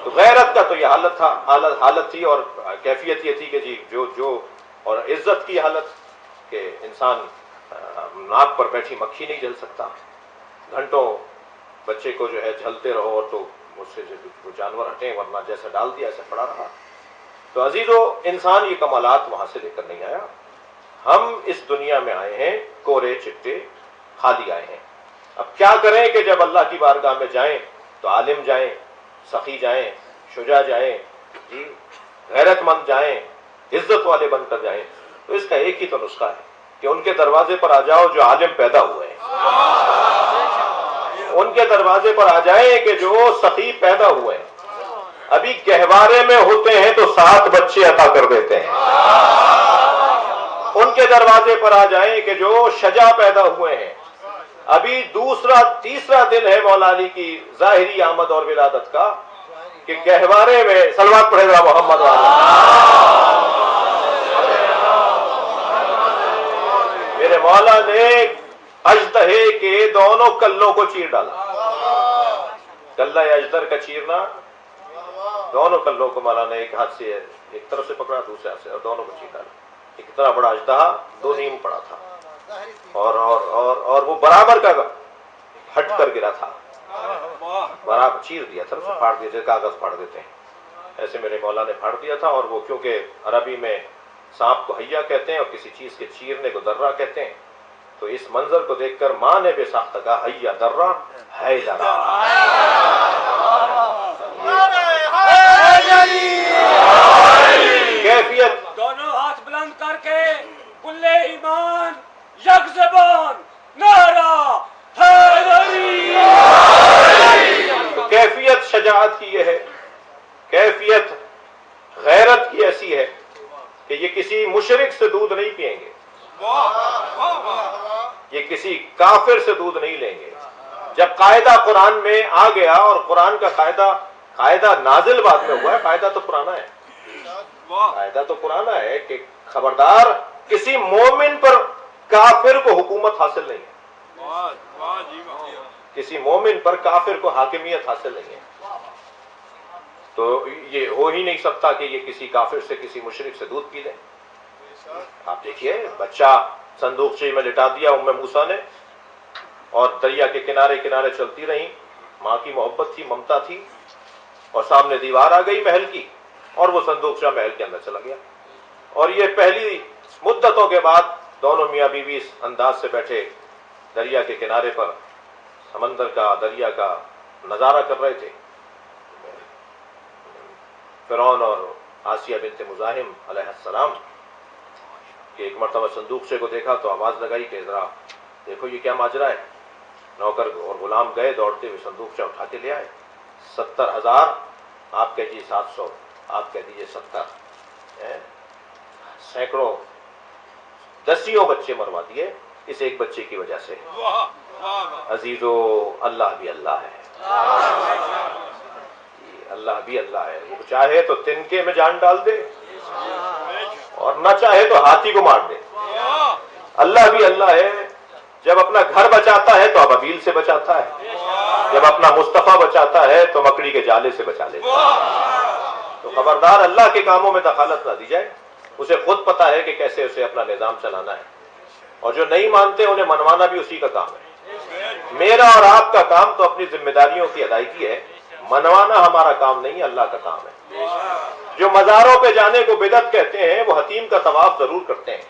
Speaker 1: تو غیرت کا تو یہ حالت تھی اور کیفیت یہ تھی کہ جی جو اور عزت کی حالت کہ انسان ناک پر بیٹھی مکھی نہیں جل سکتا، گھنٹوں بچے کو جو ہے جھلتے رہو اور تو مجھ سے جو جانور ہٹیں ورنہ جیسا ڈال دیا ایسا پڑا رہا۔ تو عزیزو، انسان یہ کمالات وہاں سے لے کر نہیں آیا، ہم اس دنیا میں آئے ہیں کورے چٹے خالی آئے ہیں۔ اب کیا کریں کہ جب اللہ کی بارگاہ میں جائیں تو عالم جائیں، سخی جائیں، شجاع جائیں، جی غیرت مند جائیں، عزت والے بن کر جائیں، تو اس کا ایک ہی تو نسخہ ہے کہ ان کے دروازے پر آ جاؤ جو عالم پیدا ہوئے ہیں، ان کے دروازے پر آ جائیں کہ جو سخی پیدا ہوئے ہیں، ابھی گہوارے میں ہوتے ہیں تو 7 بچے عطا کر دیتے ہیں، ان کے دروازے پر آ جائیں کہ جو شجاع پیدا ہوئے ہیں، ابھی تیسرا دن ہے مولا علی کی ظاہری آمد اور ولادت کا کہ گہوارے میں صلوات پڑھے گا محمد میرے مولا نے اژدہے کے دونوں کلوں کو چیر ڈالا، کلہ اژدر کا چیرنا، دونوں کلوں کو مولا نے ایک ہاتھ سے ایک طرف سے پکڑا دوسرے ہاتھ سے اور دونوں کو چیر ڈالا۔ ایک اتنا بڑا اژدہا 2 نیم پڑا تھا اور وہ برابر کا ہٹ کر گرا تھا، برابر چیر دیا تھا، اسے پھاڑ دیا جیسے کاغذ پھاڑ دیتے ہیں، ایسے میرے مولا نے پھاڑ دیا تھا۔ اور وہ کیونکہ عربی میں سانپ کو حیا کہتے ہیں اور کسی چیز کے چیرنے کو درہ کہتے ہیں، تو اس منظر کو دیکھ کر ماں نے بے ساختہ کہا حیا درہ ہے درہ، کیفیت
Speaker 2: دونوں ہاتھ بلند کر کے کلے ایمان یک زبان نعرہ حیدری۔
Speaker 1: تو کیفیت شجاعت کی یہ ہے، کیفیت غیرت کی ایسی ہے کہ یہ کسی مشرک سے دودھ نہیں پئیں گے، یہ کسی کافر سے دودھ نہیں لیں گے۔ جب قاعدہ قرآن میں آ گیا اور قرآن کا قاعدہ نازل بعد میں ہوا ہے، قاعدہ تو پرانا ہے، قاعدہ تو پرانا ہے کہ خبردار کسی مومن پر کافر کو حکومت حاصل نہیں ہے، کسی مومن پر کافر کو حاکمیت حاصل نہیں ہے۔ تو یہ ہو ہی نہیں سکتا کہ یہ کسی کافر سے کسی مشرک سے دودھ پی لیں۔ آپ دیکھیے بچہ صندوقچے میں لٹا دیا ام موسیٰ نے اور دریا کے کنارے کنارے چلتی رہیں، ماں کی محبت تھی، ممتا تھی، اور سامنے دیوار آ گئی محل کی اور وہ صندوقچہ محل کے اندر چلا گیا۔ اور یہ پہلی مدتوں کے بعد دونوں میاں بیوی اس انداز سے بیٹھے دریا کے کنارے پر سمندر کا دریا کا نظارہ کر رہے تھے۔ فرعون اور آسیہ بنت مزاحم علیہ السلام کہ ایک مرتبہ صندوقچے کو دیکھا تو آواز لگائی کہ ذرا دیکھو یہ کیا ماجرا ہے۔ نوکر اور غلام گئے دوڑتے ہوئے صندوقچہ اٹھا کے لے آئے۔ 70,000 آپ کہیے 700، آپ کہہ دیجیے 70، سینکڑوں دسیوں بچے مروا دیے اس ایک بچے کی وجہ سے۔ عزیزو، اللہ بھی اللہ ہے، اللہ بھی اللہ ہے، وہ چاہے تو تنکے میں جان ڈال دے اور نہ چاہے تو ہاتھی کو مار دے۔ اللہ بھی اللہ ہے، جب اپنا گھر بچاتا ہے تو ابابیل سے بچاتا ہے، جب اپنا مصطفیٰ بچاتا ہے تو مکڑی کے جالے سے بچا لیتا ہے۔ تو خبردار اللہ کے کاموں میں دخالت نہ دی جائے، اسے خود پتا ہے کہ کیسے اسے اپنا نظام چلانا ہے، اور جو نہیں مانتے انہیں منوانا بھی اسی کا کام ہے۔ میرا اور آپ کا کام تو اپنی ذمہ داریوں کی ادائیگی ہے، منوانا ہمارا کام نہیں، اللہ کا کام ہے۔ جو مزاروں پہ جانے کو بدعت کہتے ہیں وہ حتیم کا طواف ضرور کرتے ہیں،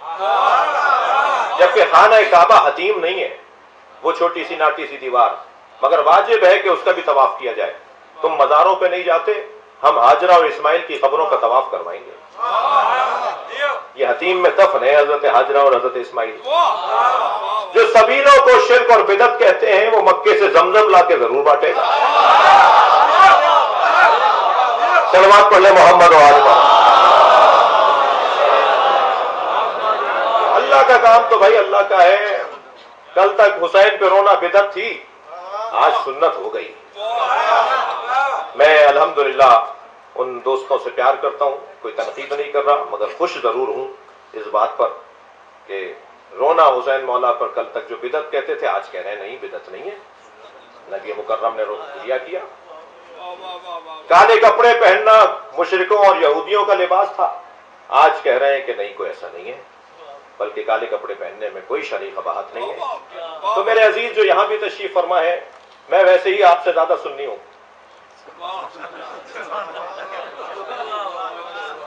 Speaker 1: جبکہ خانہ کعبہ حتیم نہیں ہے، وہ چھوٹی سی ناٹی سی دیوار، مگر واجب ہے کہ اس کا بھی طواف کیا جائے۔ تم مزاروں پہ نہیں جاتے، ہم ہاجرہ اور اسماعیل کی قبروں کا طواف کروائیں گے۔ یہ حتیم میں دفن ہے حضرت ہاجرہ اور حضرت اسماعیل۔ جو سبیلوں کو شرک اور بدعت کہتے ہیں وہ مکے سے زمزم لا کے ضرور بانٹے گا۔ صلوات پڑھ لے محمد و آل محمد۔ اللہ کا کام تو بھائی اللہ کا ہے۔ کل تک حسین پہ رونا بدعت تھی، آج سنت ہو گئی۔ میں الحمدللہ ان دوستوں سے پیار کرتا ہوں، کوئی تنقید نہیں کر رہا، مگر خوش ضرور ہوں اس بات پر کہ رونا حسین مولا پر کل تک جو بدعت کہتے تھے آج کہہ رہے ہیں نہیں بدعت نہیں ہے، نبی مکرم نے ریا کیا۔ کالے کپڑے پہننا مشرکوں اور یہودیوں کا لباس تھا. آج کہہ رہے ہیں کہ نہیں، کوئی ایسا نہیں ہے، بلکہ کالے کپڑے پہننے میں کوئی شرعی قباحت نہیں ہے. تو میرے عزیز جو یہاں بھی تشریف فرما ہے، میں ویسے ہی آپ سے زیادہ سنی ہوں.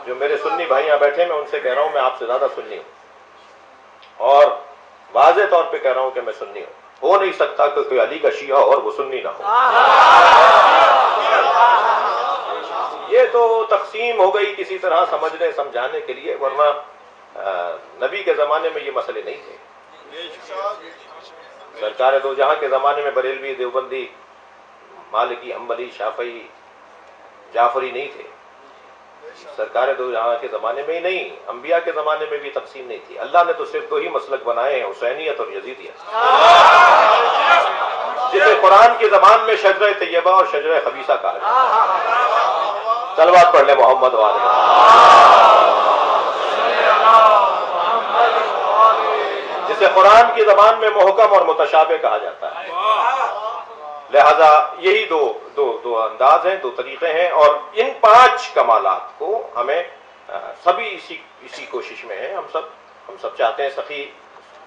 Speaker 1: جو میرے سنی بھائی یہاں بیٹھے میں ان سے کہہ رہا ہوں میں آپ سے زیادہ سنی ہوں، اور واضح طور پہ کہہ رہا ہوں کہ میں سنی ہوں. ہو نہیں سکتا کہ کوئی علی کا شیعہ اور وہ سنی نہ ہو. یہ تو تقسیم ہو گئی کسی طرح سمجھنے سمجھانے کے لیے، ورنہ نبی کے زمانے میں یہ مسئلے نہیں تھے. سرکار دو جہاں کے زمانے میں بریلوی، دیوبندی، مالکی، حنبلی، شافعی، جعفری نہیں تھے. سرکار دو جہاں کے زمانے میں ہی نہیں، انبیاء کے زمانے میں بھی تقسیم نہیں تھی. اللہ نے تو صرف 2 ہی مسلک بنائے ہیں، حسینیت اور یزیدیت، جسے قرآن کی زبان میں شجرہ طیبہ اور شجرہ خبیثہ کہا جاتا ہے. صلوات پڑھ لیں محمد والے. جسے قرآن کی زبان میں محکم اور متشابہ کہا جاتا ہے. لہذا یہی دو انداز ہیں، 2 طریقے ہیں، اور ان 5 کمالات کو ہمیں سبھی اسی کوشش میں ہیں. ہم سب چاہتے ہیں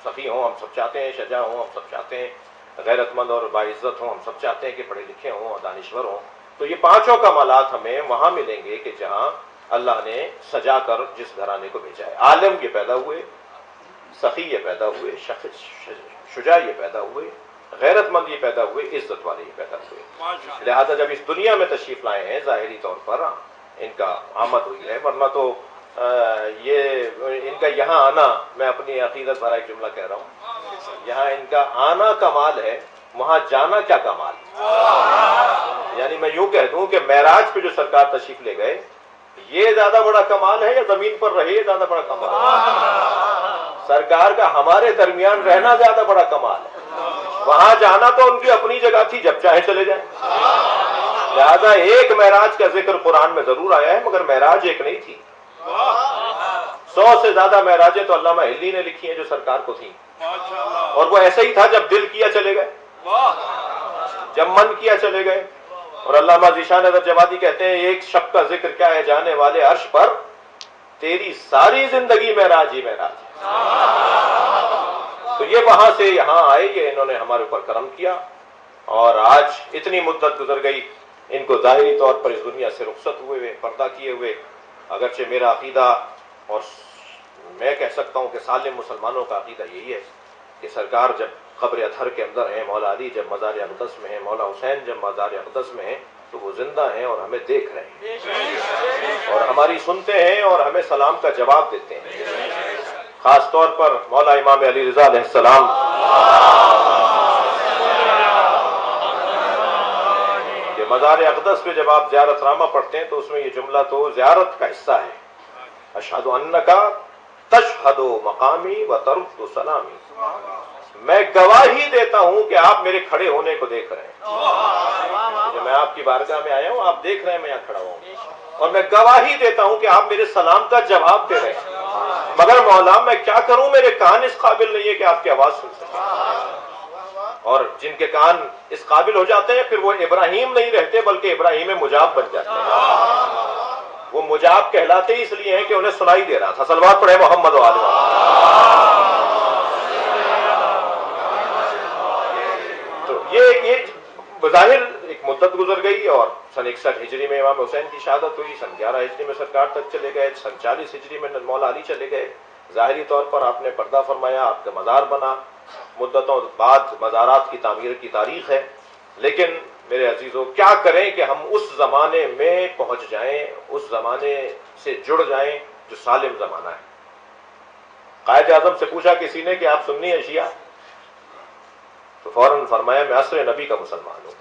Speaker 1: سخی ہوں، ہم سب چاہتے ہیں شجاع ہوں، ہم سب چاہتے ہیں غیرت مند اور باعزت ہوں، ہم سب چاہتے ہیں کہ پڑھے لکھے ہوں اور دانشور ہوں. تو یہ 5 کمالات ہمیں وہاں ملیں گے کہ جہاں اللہ نے سجا کر جس گھرانے کو بھیجا ہے. عالم یہ پیدا ہوئے، سخی یہ پیدا ہوئے، شجاع یہ پیدا ہوئے، غیرت مند یہ پیدا ہوئے، عزت والے یہ پیدا ہوئے. لہذا جب اس دنیا میں تشریف لائے ہیں ظاہری طور پر ان کا آمد ہوئی ہے، ورنہ تو یہ ان کا یہاں آنا، میں اپنی عقیدت بھرا ایک جملہ کہہ رہا ہوں، یہاں ان کا آنا کمال ہے، وہاں جانا کیا کمال ہے. یعنی میں یوں کہہ دوں کہ معراج پہ جو سرکار تشریف لے گئے، یہ زیادہ بڑا کمال ہے یا زمین پر رہے یہ زیادہ بڑا کمال ہے؟ سرکار کا ہمارے درمیان رہنا زیادہ بڑا کمال ہے. وہاں جانا تو ان کی اپنی جگہ تھی، جب چاہے چلے جائیں. لہذا ایک معراج کا ذکر قرآن میں ضرور آیا ہے، مگر معراج ایک نہیں تھی. 100 سے زیادہ معراجیں تو علامہ ہلی نے لکھی ہیں جو سرکار کو تھیں، اور وہ ایسا ہی تھا، جب دل کیا چلے گئے، جب من کیا چلے گئے. اور علامہ ذیشان اظہر جوادی کہتے ہیں ایک شب کا ذکر کیا ہے جانے والے عرش پر، تیری ساری زندگی معراج ہی معراج. تو یہ وہاں سے یہاں آئے، یہ انہوں نے ہمارے اوپر کرم کیا، اور آج اتنی مدت گزر گئی، ان کو ظاہری طور پر اس دنیا سے رخصت ہوئے، پردہ کیے ہوئے. اگرچہ میرا عقیدہ، اور میں کہہ سکتا ہوں کہ سالم مسلمانوں کا عقیدہ یہی ہے کہ سرکار جب قبر اطہر کے اندر ہیں، مولا علی جب مزار اقدس میں ہیں، مولا حسین جب مزار اقدس میں ہیں، تو وہ زندہ ہیں اور ہمیں دیکھ رہے ہیں، اور ہماری سنتے ہیں اور ہمیں سلام کا جواب دیتے ہیں. خاص طور پر مولا امام علی رضا علیہ السلام کہ مزار اقدس پہ جب آپ زیارت نامہ پڑھتے ہیں تو اس میں یہ جملہ تو زیارت کا حصہ ہے، اشہد انکا تشہد مقامی و ترد سلامی. میں گواہی دیتا ہوں کہ آپ میرے کھڑے ہونے کو دیکھ رہے ہیں. جب میں آپ کی بارگاہ میں آیا ہوں، آپ دیکھ رہے ہیں میں یہاں کھڑا ہوں، اور میں گواہی دیتا ہوں کہ آپ میرے سلام کا جواب دے رہے ہیں. مگر مولا میں کیا کروں، میرے کان اس قابل نہیں ہے کہ آپ کی آواز سن سکیں. اور جن کے کان اس قابل ہو جاتے ہیں، پھر وہ ابراہیم نہیں رہتے بلکہ ابراہیم مجاب بن جاتے ہیں. وہ مجاب کہلاتے ہی اس لیے ہیں کہ انہیں سنائی دے رہا تھا. صلوات پڑھے محمد والے. تو یہ بظاہر ایک مدت گزر گئی، اور سن 61 ہجری میں امام حسین کی شہادت ہوئی، سن 11 ہجری میں سرکار تک چلے گئے، سن 40 ہجری میں مولا علی چلے گئے. ظاہری طور پر آپ نے پردہ فرمایا، آپ کا مزار بنا، مدتوں بعد مزارات کی تعمیر کی تاریخ ہے. لیکن میرے عزیزوں کیا کریں کہ ہم اس زمانے میں پہنچ جائیں، اس زمانے سے جڑ جائیں جو سالم زمانہ ہے. قائد اعظم سے پوچھا کسی نے کہ آپ سنی ہیں شیعہ؟ تو فوراً فرمایا میں عصر نبی کا مسلمان ہوں.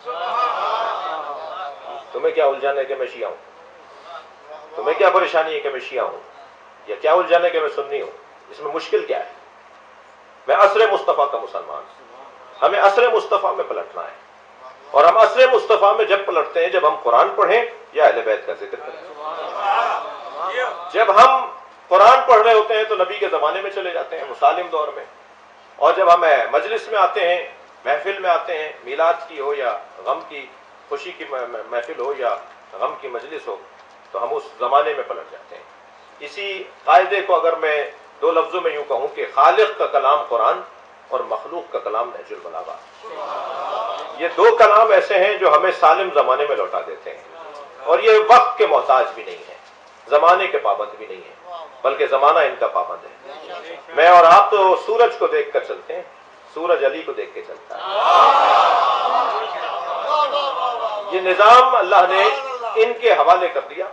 Speaker 1: تمہیں کیا الجھن ہے کہ میں شیعہ ہوں؟ تمہیں کیا پریشانی ہے کہ میں شیعہ ہوں؟ یا کیا الجھن ہے کہ میں سنی ہوں؟ اس میں مشکل کیا ہے؟ میں عصر مصطفیٰ کا مسلمان ہوں. ہمیں عصر مصطفیٰ میں پلٹنا ہے، اور ہم عصر مصطفیٰ میں جب پلٹتے ہیں جب ہم قرآن پڑھیں یا اہل بیت کا ذکر کریں. جب ہم قرآن پڑھ رہے ہوتے ہیں تو نبی کے زمانے میں چلے جاتے ہیں، مسالم دور میں. اور جب ہم مجلس میں آتے ہیں، محفل میں آتے ہیں، میلاد کی ہو یا غم کی، خوشی کی محفل ہو یا غم کی مجلس ہو تو ہم اس زمانے میں پلٹ جاتے ہیں. اسی قاعدے کو اگر میں دو لفظوں میں یوں کہوں کہ خالق کا کلام قرآن اور مخلوق کا کلام نہج البلاغہ، یہ دو کلام ایسے ہیں جو ہمیں سالم زمانے میں لوٹا دیتے ہیں. اور یہ وقت کے محتاج بھی نہیں ہے، زمانے کے پابند بھی نہیں ہے، بلکہ زمانہ ان کا پابند ہے. میں اور آپ تو سورج کو دیکھ کر چلتے ہیں، سورج علی کو دیکھ کے چلتا ہے. یہ نظام اللہ نے ان کے حوالے کر دیا.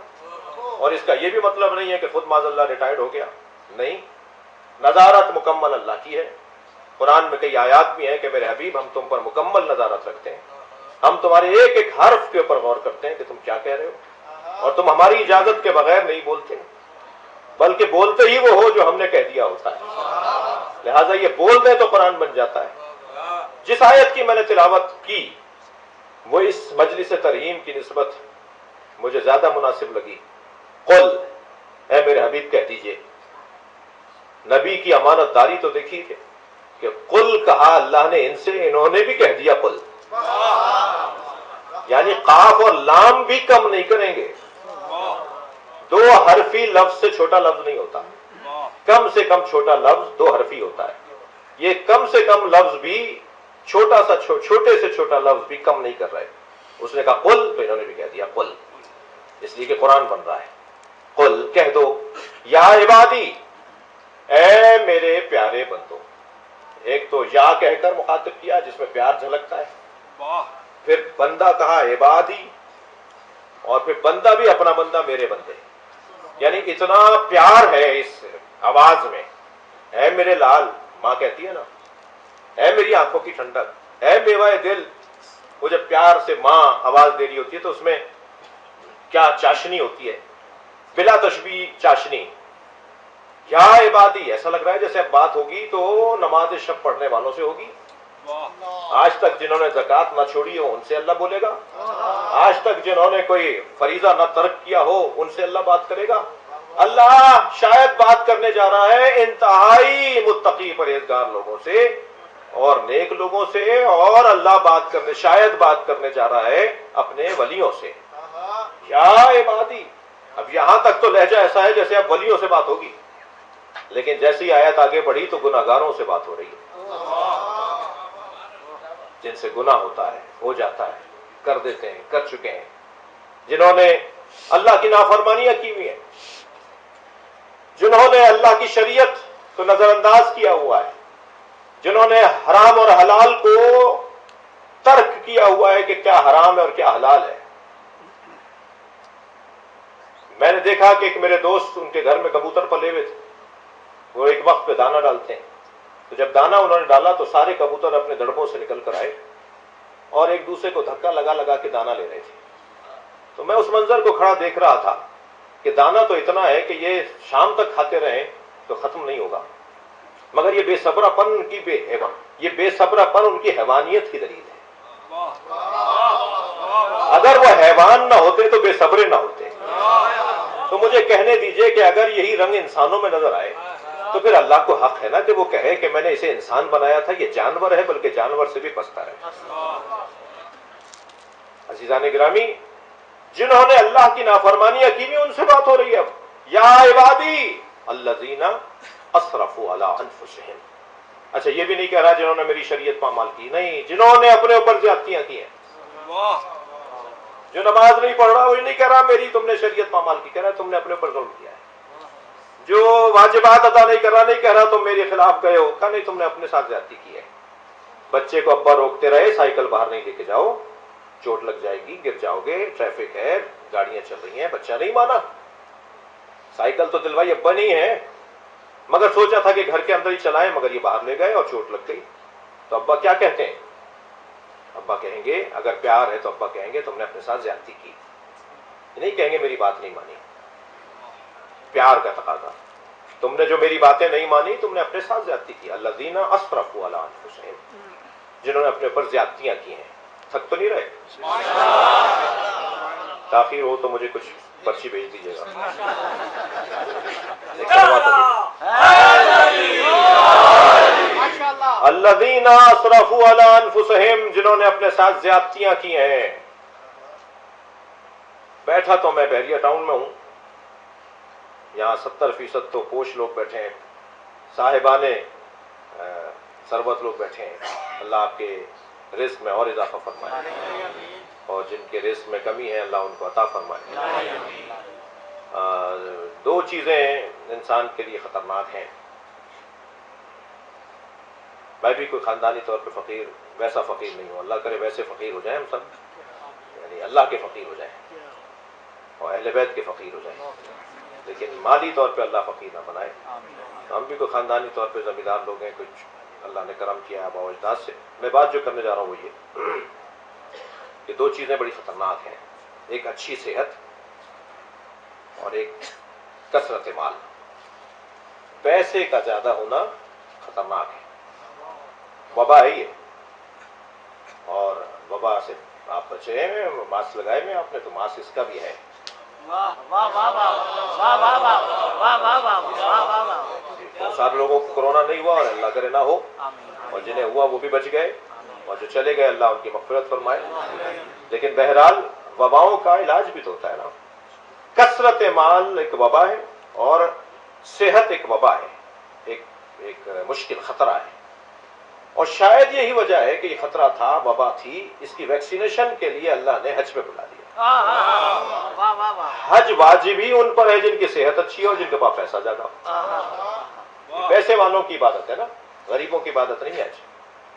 Speaker 1: اور اس کا یہ بھی مطلب نہیں ہے کہ خود معاذ اللہ ریٹائرڈ ہو گیا، نہیں، نظارت مکمل اللہ کی ہے. قرآن میں کئی آیات بھی ہیں کہ میرے حبیب ہم تم پر مکمل نظارت رکھتے ہیں، ہم تمہارے ایک ایک حرف کے اوپر غور کرتے ہیں کہ تم کیا کہہ رہے ہو، اور تم ہماری اجازت کے بغیر نہیں بولتے، بلکہ بولتے ہی وہ ہو جو ہم نے کہہ دیا ہوتا ہے. لہٰذا یہ بول دیں تو قرآن بن جاتا ہے. جس آیت کی میں نے تلاوت کی وہ اس مجلس ترہیم کی نسبت مجھے زیادہ مناسب لگی. قل، اے میرے حبیب کہہ دیجئے. نبی کی امانت داری تو دیکھیے کہ قل کہا اللہ نے ان سے، انہوں نے بھی کہہ دیا قل. یعنی قاف اور لام بھی کم نہیں کریں گے. دو حرفی لفظ سے چھوٹا لفظ نہیں ہوتا، کم سے کم چھوٹا لفظ دو حرفی ہوتا ہے. یہ کم سے کم لفظ بھی چھوٹے سے چھوٹا لفظ بھی کم نہیں کر رہے. اس نے کہا قل تو انہوں نے بھی کہہ دیا قل، اس لیے کہ قرآن بن رہا ہے. قل کہہ دو، یا عبادی، اے میرے پیارے بندوں. ایک تو یا کہہ کر مخاطب کیا جس میں پیار جھلکتا ہے، پھر بندہ کہا عبادی، اور پھر بندہ بھی اپنا بندہ میرے بندے. یعنی اتنا پیار ہے اس آواز میں. اے میرے لال، ماں کہتی ہے نا، اے میری آنکھوں کی ٹھنڈک، اے بیوہ دل. وہ جب پیار سے ماں آواز دے رہی ہوتی ہے تو اس میں کیا چاشنی ہوتی ہے، بلا تشبیہ چاشنی. یا عبادی، ایسا لگ رہا ہے جیسے اب بات ہوگی تو نماز شب پڑھنے والوں سے ہوگی. آج تک جنہوں نے زکوٰۃ نہ چھوڑی ہو ان سے اللہ بولے گا. آج تک جنہوں نے کوئی فریضہ نہ ترک کیا ہو ان سے اللہ بات کرے گا. اللہ شاید بات کرنے جا رہا ہے انتہائی متقی پرہیزگار لوگوں سے اور نیک لوگوں سے، اور اللہ شاید بات کرنے جا رہا ہے اپنے ولیوں سے. یا عبادی، اب یہاں تک تو لہجہ ایسا ہے جیسے اب ولیوں سے بات ہوگی، لیکن جیسی آیت آگے بڑھی تو گناہگاروں سے بات ہو رہی ہے، جن سے گناہ ہوتا ہے، ہو جاتا ہے، کر دیتے ہیں، کر چکے ہیں، جنہوں نے اللہ کی نافرمانیاں کی ہوئی ہیں، جنہوں نے اللہ کی شریعت کو نظر انداز کیا ہوا ہے، جنہوں نے حرام اور حلال کو ترک کیا ہوا ہے کہ کیا حرام ہے اور کیا حلال ہے. میں نے دیکھا کہ ایک میرے دوست، ان کے گھر میں کبوتر پلے ہوئے تھے. وہ ایک وقت پہ دانہ ڈالتے ہیں، تو جب دانہ انہوں نے ڈالا تو سارے کبوتر اپنے دڑبوں سے نکل کر آئے اور ایک دوسرے کو دھکا لگا لگا کے دانہ لے رہے تھے. تو میں اس منظر کو کھڑا دیکھ رہا تھا کہ دانہ تو اتنا ہے کہ یہ شام تک کھاتے رہیں تو ختم نہیں ہوگا، مگر یہ بے صبراپن یہ بے صبراپن ان کی حیوانیت کی دلیل ہے. اگر وہ حیوان نہ ہوتے تو بے صبرے نہ ہوتے. تو مجھے کہنے دیجئے کہ اگر یہی رنگ انسانوں میں نظر آئے تو پھر اللہ کو حق ہے نا کہ وہ کہے کہ میں نے اسے انسان بنایا تھا، یہ جانور ہے بلکہ جانور سے بھی پستہ ہے. عزیزان گرامی، جنہوں نے اللہ کی نافرمانیاں کی ان سے بات ہو رہی ہے. اب یا عبادی الذین اسرفوا علی انفسہم. اچھا یہ بھی نہیں کہہ رہا جنہوں نے میری شریعت پامال کی، نہیں، جنہوں نے اپنے اوپر زیادتیاں کی ہیں. جو نماز نہیں پڑھ رہا وہ نہیں کہہ رہا میری تم نے شریعت پامال کی، کہہ رہا تم نے اپنے اوپر ظلم کیا ہے. جو واجبات ادا نہیں کر رہا نہیں کہہ رہا تم میرے خلاف گئے ہو، کہا نہیں تم نے اپنے ساتھ زیادتی کی ہے. بچے کو ابا روکتے رہے سائیکل باہر نہیں لے کے جاؤ، چوٹ لگ جائے گی، گر جاؤ گے، ٹریفک ہے، گاڑیاں چل رہی ہیں، بچہ نہیں مانا. سائیکل تو دلوائی ابا نہیں ہے، مگر سوچا تھا کہ گھر کے اندر ہی چلائیں، مگر یہ باہر لے گئے اور چوٹ لگ گئی. تو ابا کیا کہتے ہیں؟ ابا کہیں گے، اگر پیار ہے تو ابا کہیں گے تم نے اپنے ساتھ زیادتی کی. نہیں کہیں گے میری بات نہیں مانی، پیار کا تقاضا، تم نے جو میری باتیں نہیں مانی تم نے اپنے ساتھ زیادتی کی. الذین اسرفوا علی انفسہم، جنہوں نے اپنے اوپر زیادتیاں کی ہیں. تھک تو نہیں رہے؟ تاخیر ہو تو مجھے کچھ پرچی بھیج دیجیے گا. الذین اسرفوا علی انفسہم، جنہوں نے اپنے ساتھ زیادتیاں کی ہیں. بیٹھا تو میں بحریہ ٹاؤن میں ہوں، یہاں 70% تو پوش لوگ بیٹھے ہیں، صاحبان ثروت لوگ بیٹھے ہیں۔ اللہ آپ کے رزق میں اور اضافہ فرمائے، اور جن کے رزق میں کمی ہے اللہ ان کو عطا فرمائے۔ دو چیزیں انسان کے لیے خطرناک ہیں۔ میں بھی کوئی خاندانی طور پہ فقیر، ویسا فقیر نہیں ہوں، اللہ کرے ویسے فقیر ہو جائیں ہم سب، یعنی اللہ کے فقیر ہو جائیں اور اہل بیت کے فقیر ہو جائیں، لیکن مالی طور پہ اللہ فقیر نہ بنائے۔ ہم بھی کوئی خاندانی طور پہ زمیندار لوگ ہیں، کچھ اللہ نے کرم کیا ہے آباء و اجداد سے۔ میں بات جو کرنے جا رہا ہوں وہ یہ کہ دو چیزیں بڑی خطرناک ہیں، ایک اچھی صحت اور ایک کثرت مال۔ پیسے کا زیادہ ہونا خطرناک ہے، وبا ہے یہ، اور وبا سے آپ بچے ہیں۔ ماسک لگائے میں آپ نے تو ماسک اس کا بھی ہے۔ بہت سارے لوگوں کو کرونا نہیں ہوا اور اللہ کرے نہ ہو، اور جنہیں ہوا وہ بھی بچ گئے، اور جو چلے گئے اللہ ان کی مغفرت فرمائے۔ لیکن بہرحال وباؤں کا علاج بھی تو ہوتا ہے نا۔ کثرت مال ایک وبا ہے اور صحت ایک وبا ہے، ایک مشکل خطرہ ہے، اور شاید یہی وجہ ہے کہ یہ خطرہ تھا، وبا تھی، اس کی ویکسینیشن کے لیے اللہ نے حج پہ بلا دیا۔ حج واجب ہی ان پر ہے جن کی صحت اچھی ہے اور جن کے پاس پیسہ زیادہ ہو۔ پیسے والوں کی عبادت ہے نا، غریبوں کی عبادت نہیں ہے حج۔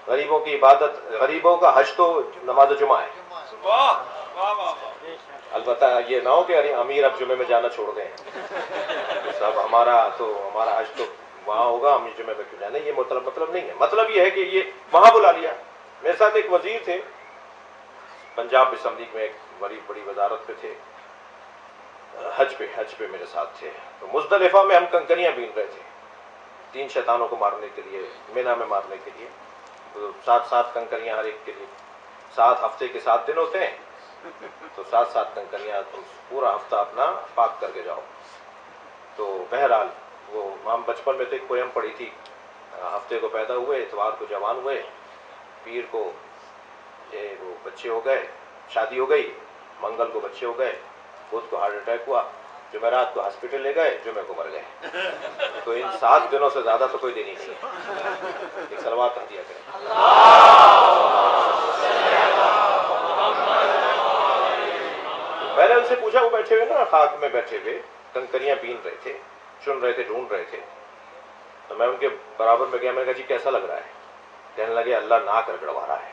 Speaker 1: غریبوں کی عبادت، غریبوں کا حج تو نماز جمعہ ہے۔ البتہ یہ نہ ہو کہ امیر اب جمعے میں جانا چھوڑ دیں، صاحب ہمارا حج تو وہاں ہوگا، ہم جمعے میں کیوں جانا۔ یہ مطلب نہیں ہے، مطلب یہ ہے کہ یہ وہاں بلا لیا۔ میرے ساتھ ایک وزیر تھے پنجاب اسمبلی میں، ایک بڑی وزارت پہ تھے، حج پہ میرے ساتھ تھے۔ تو مزدلفہ میں ہم کنکریاں بین رہے تھے 3 شیطانوں کو مارنے کے لیے، مینا میں مارنے کے لیے۔ تو 7 کنکریاں ہر ایک کے لیے، 7 ہفتے کے 7 دن ہوتے ہیں، تو 7 کنکریاں تم پورا ہفتہ اپنا پاک کر کے جاؤ۔ تو بہرحال وہ ہم بچپن میں تو ایک پویم پڑھی تھی، ہفتے کو پیدا ہوئے، اتوار کو جوان ہوئے، پیر کو وہ بچے ہو گئے، شادی ہو گئی، منگل کو بچے ہو گئے، بدھ کو ہارٹ اٹیک ہوا، جمعرات کو ہاسپٹل لے گئے، جمعے کو مر گئے۔ تو ان 7 دنوں سے زیادہ تو کوئی دن ہی نہیں ہے۔ ایک صلوات پڑھ دیا کریں۔ میں نے ان سے پوچھا، وہ بیٹھے ہوئے نا خاک میں بیٹھے ہوئے، کنکریاں بین رہے تھے، چن رہے تھے، ڈھونڈ رہے تھے۔ تو میں ان کے برابر میں گیا، میں نے کہا جی کیسا لگ رہا ہے؟ کہنے لگے اللہ ناک رگڑوا رہا ہے،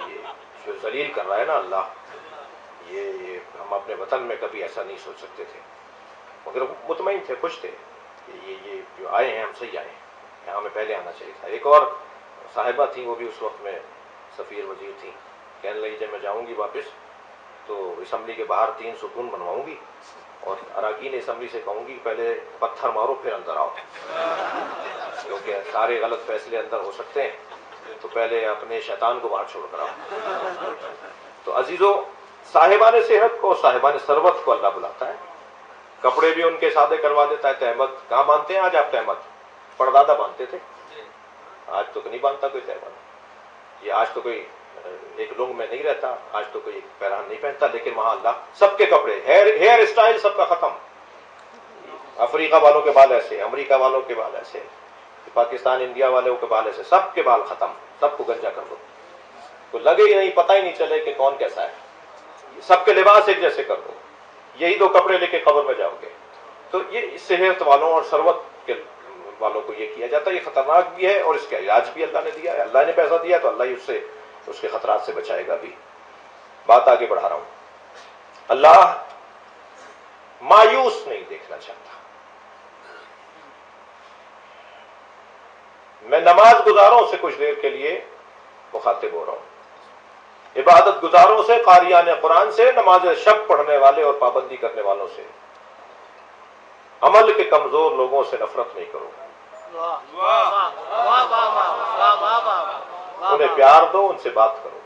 Speaker 1: یہ جو ذلیل کر رہا ہے نا اللہ، یہ ہم اپنے وطن میں کبھی ایسا نہیں سوچ سکتے تھے۔ مگر مطمئن تھے، خوش تھے کہ یہ جو آئے ہیں ہم صحیح آئے ہیں، یہاں ہمیں پہلے آنا چاہیے تھا۔ ایک اور صاحبہ تھیں، وہ بھی اس وقت میں سفیر وزیر تھیں، کہنے لگی جب میں جاؤں گی واپس تو اسمبلی کے باہر 3 ستون بنواؤں گی اور اراکین اسمبلی سے کہوں گی پہلے پتھر مارو پھر اندر آؤ، کیونکہ سارے غلط فیصلے اندر ہو سکتے ہیں، تو پہلے اپنے شیطان کو باہر چھوڑ کر آؤ۔ تو عزیزو، صاحبان صحت کو، صاحبان ثروت کو اللہ بلاتا ہے۔ کپڑے بھی ان کے سادے کروا دیتا ہے۔ تہمت کہاں باندھتے ہیں آج آپ؟ تہمت پردادا باندھتے تھے، آج تو نہیں باندھتا کوئی تہمت۔ یہ آج تو کوئی ایک لنگ میں نہیں رہتا، آج تو کوئی پیرہن نہیں پہنتا، لیکن وہاں اللہ سب کے کپڑے، ہیئر اسٹائل سب کا ختم۔ افریقہ والوں کے بال ایسے، امریکہ والوں کے بال ایسے، پاکستان انڈیا والوں کے بال ایسے، سب کے بال ختم، سب کو گنجا کر دو، تو لگے ہی نہیں، پتہ ہی نہیں چلے کہ کون کیسا ہے۔ سب کے لباس ایک جیسے کر دو، یہی 2 کپڑے لے کے قبر میں جاؤ گے۔ تو یہ صحت والوں اور ثروت کے والوں کو یہ کیا جاتا ہے، یہ خطرناک بھی ہے اور اس کا علاج بھی اللہ نے دیا ہے۔ اللہ نے پیسہ دیا تو اللہ ہی اس کے خطرات سے بچائے گا بھی۔ بات آگے بڑھا رہا ہوں۔ اللہ مایوس نہیں دیکھنا چاہتا۔ میں نماز گزاروں سے کچھ دیر کے لیے مخاطب ہو رہا ہوں، عبادت گزاروں سے، قاریان قرآن سے، نماز شب پڑھنے والے اور پابندی کرنے والوں سے، عمل کے کمزور لوگوں سے نفرت نہیں کرو، انہیں پیار دو، ان سے بات کرو۔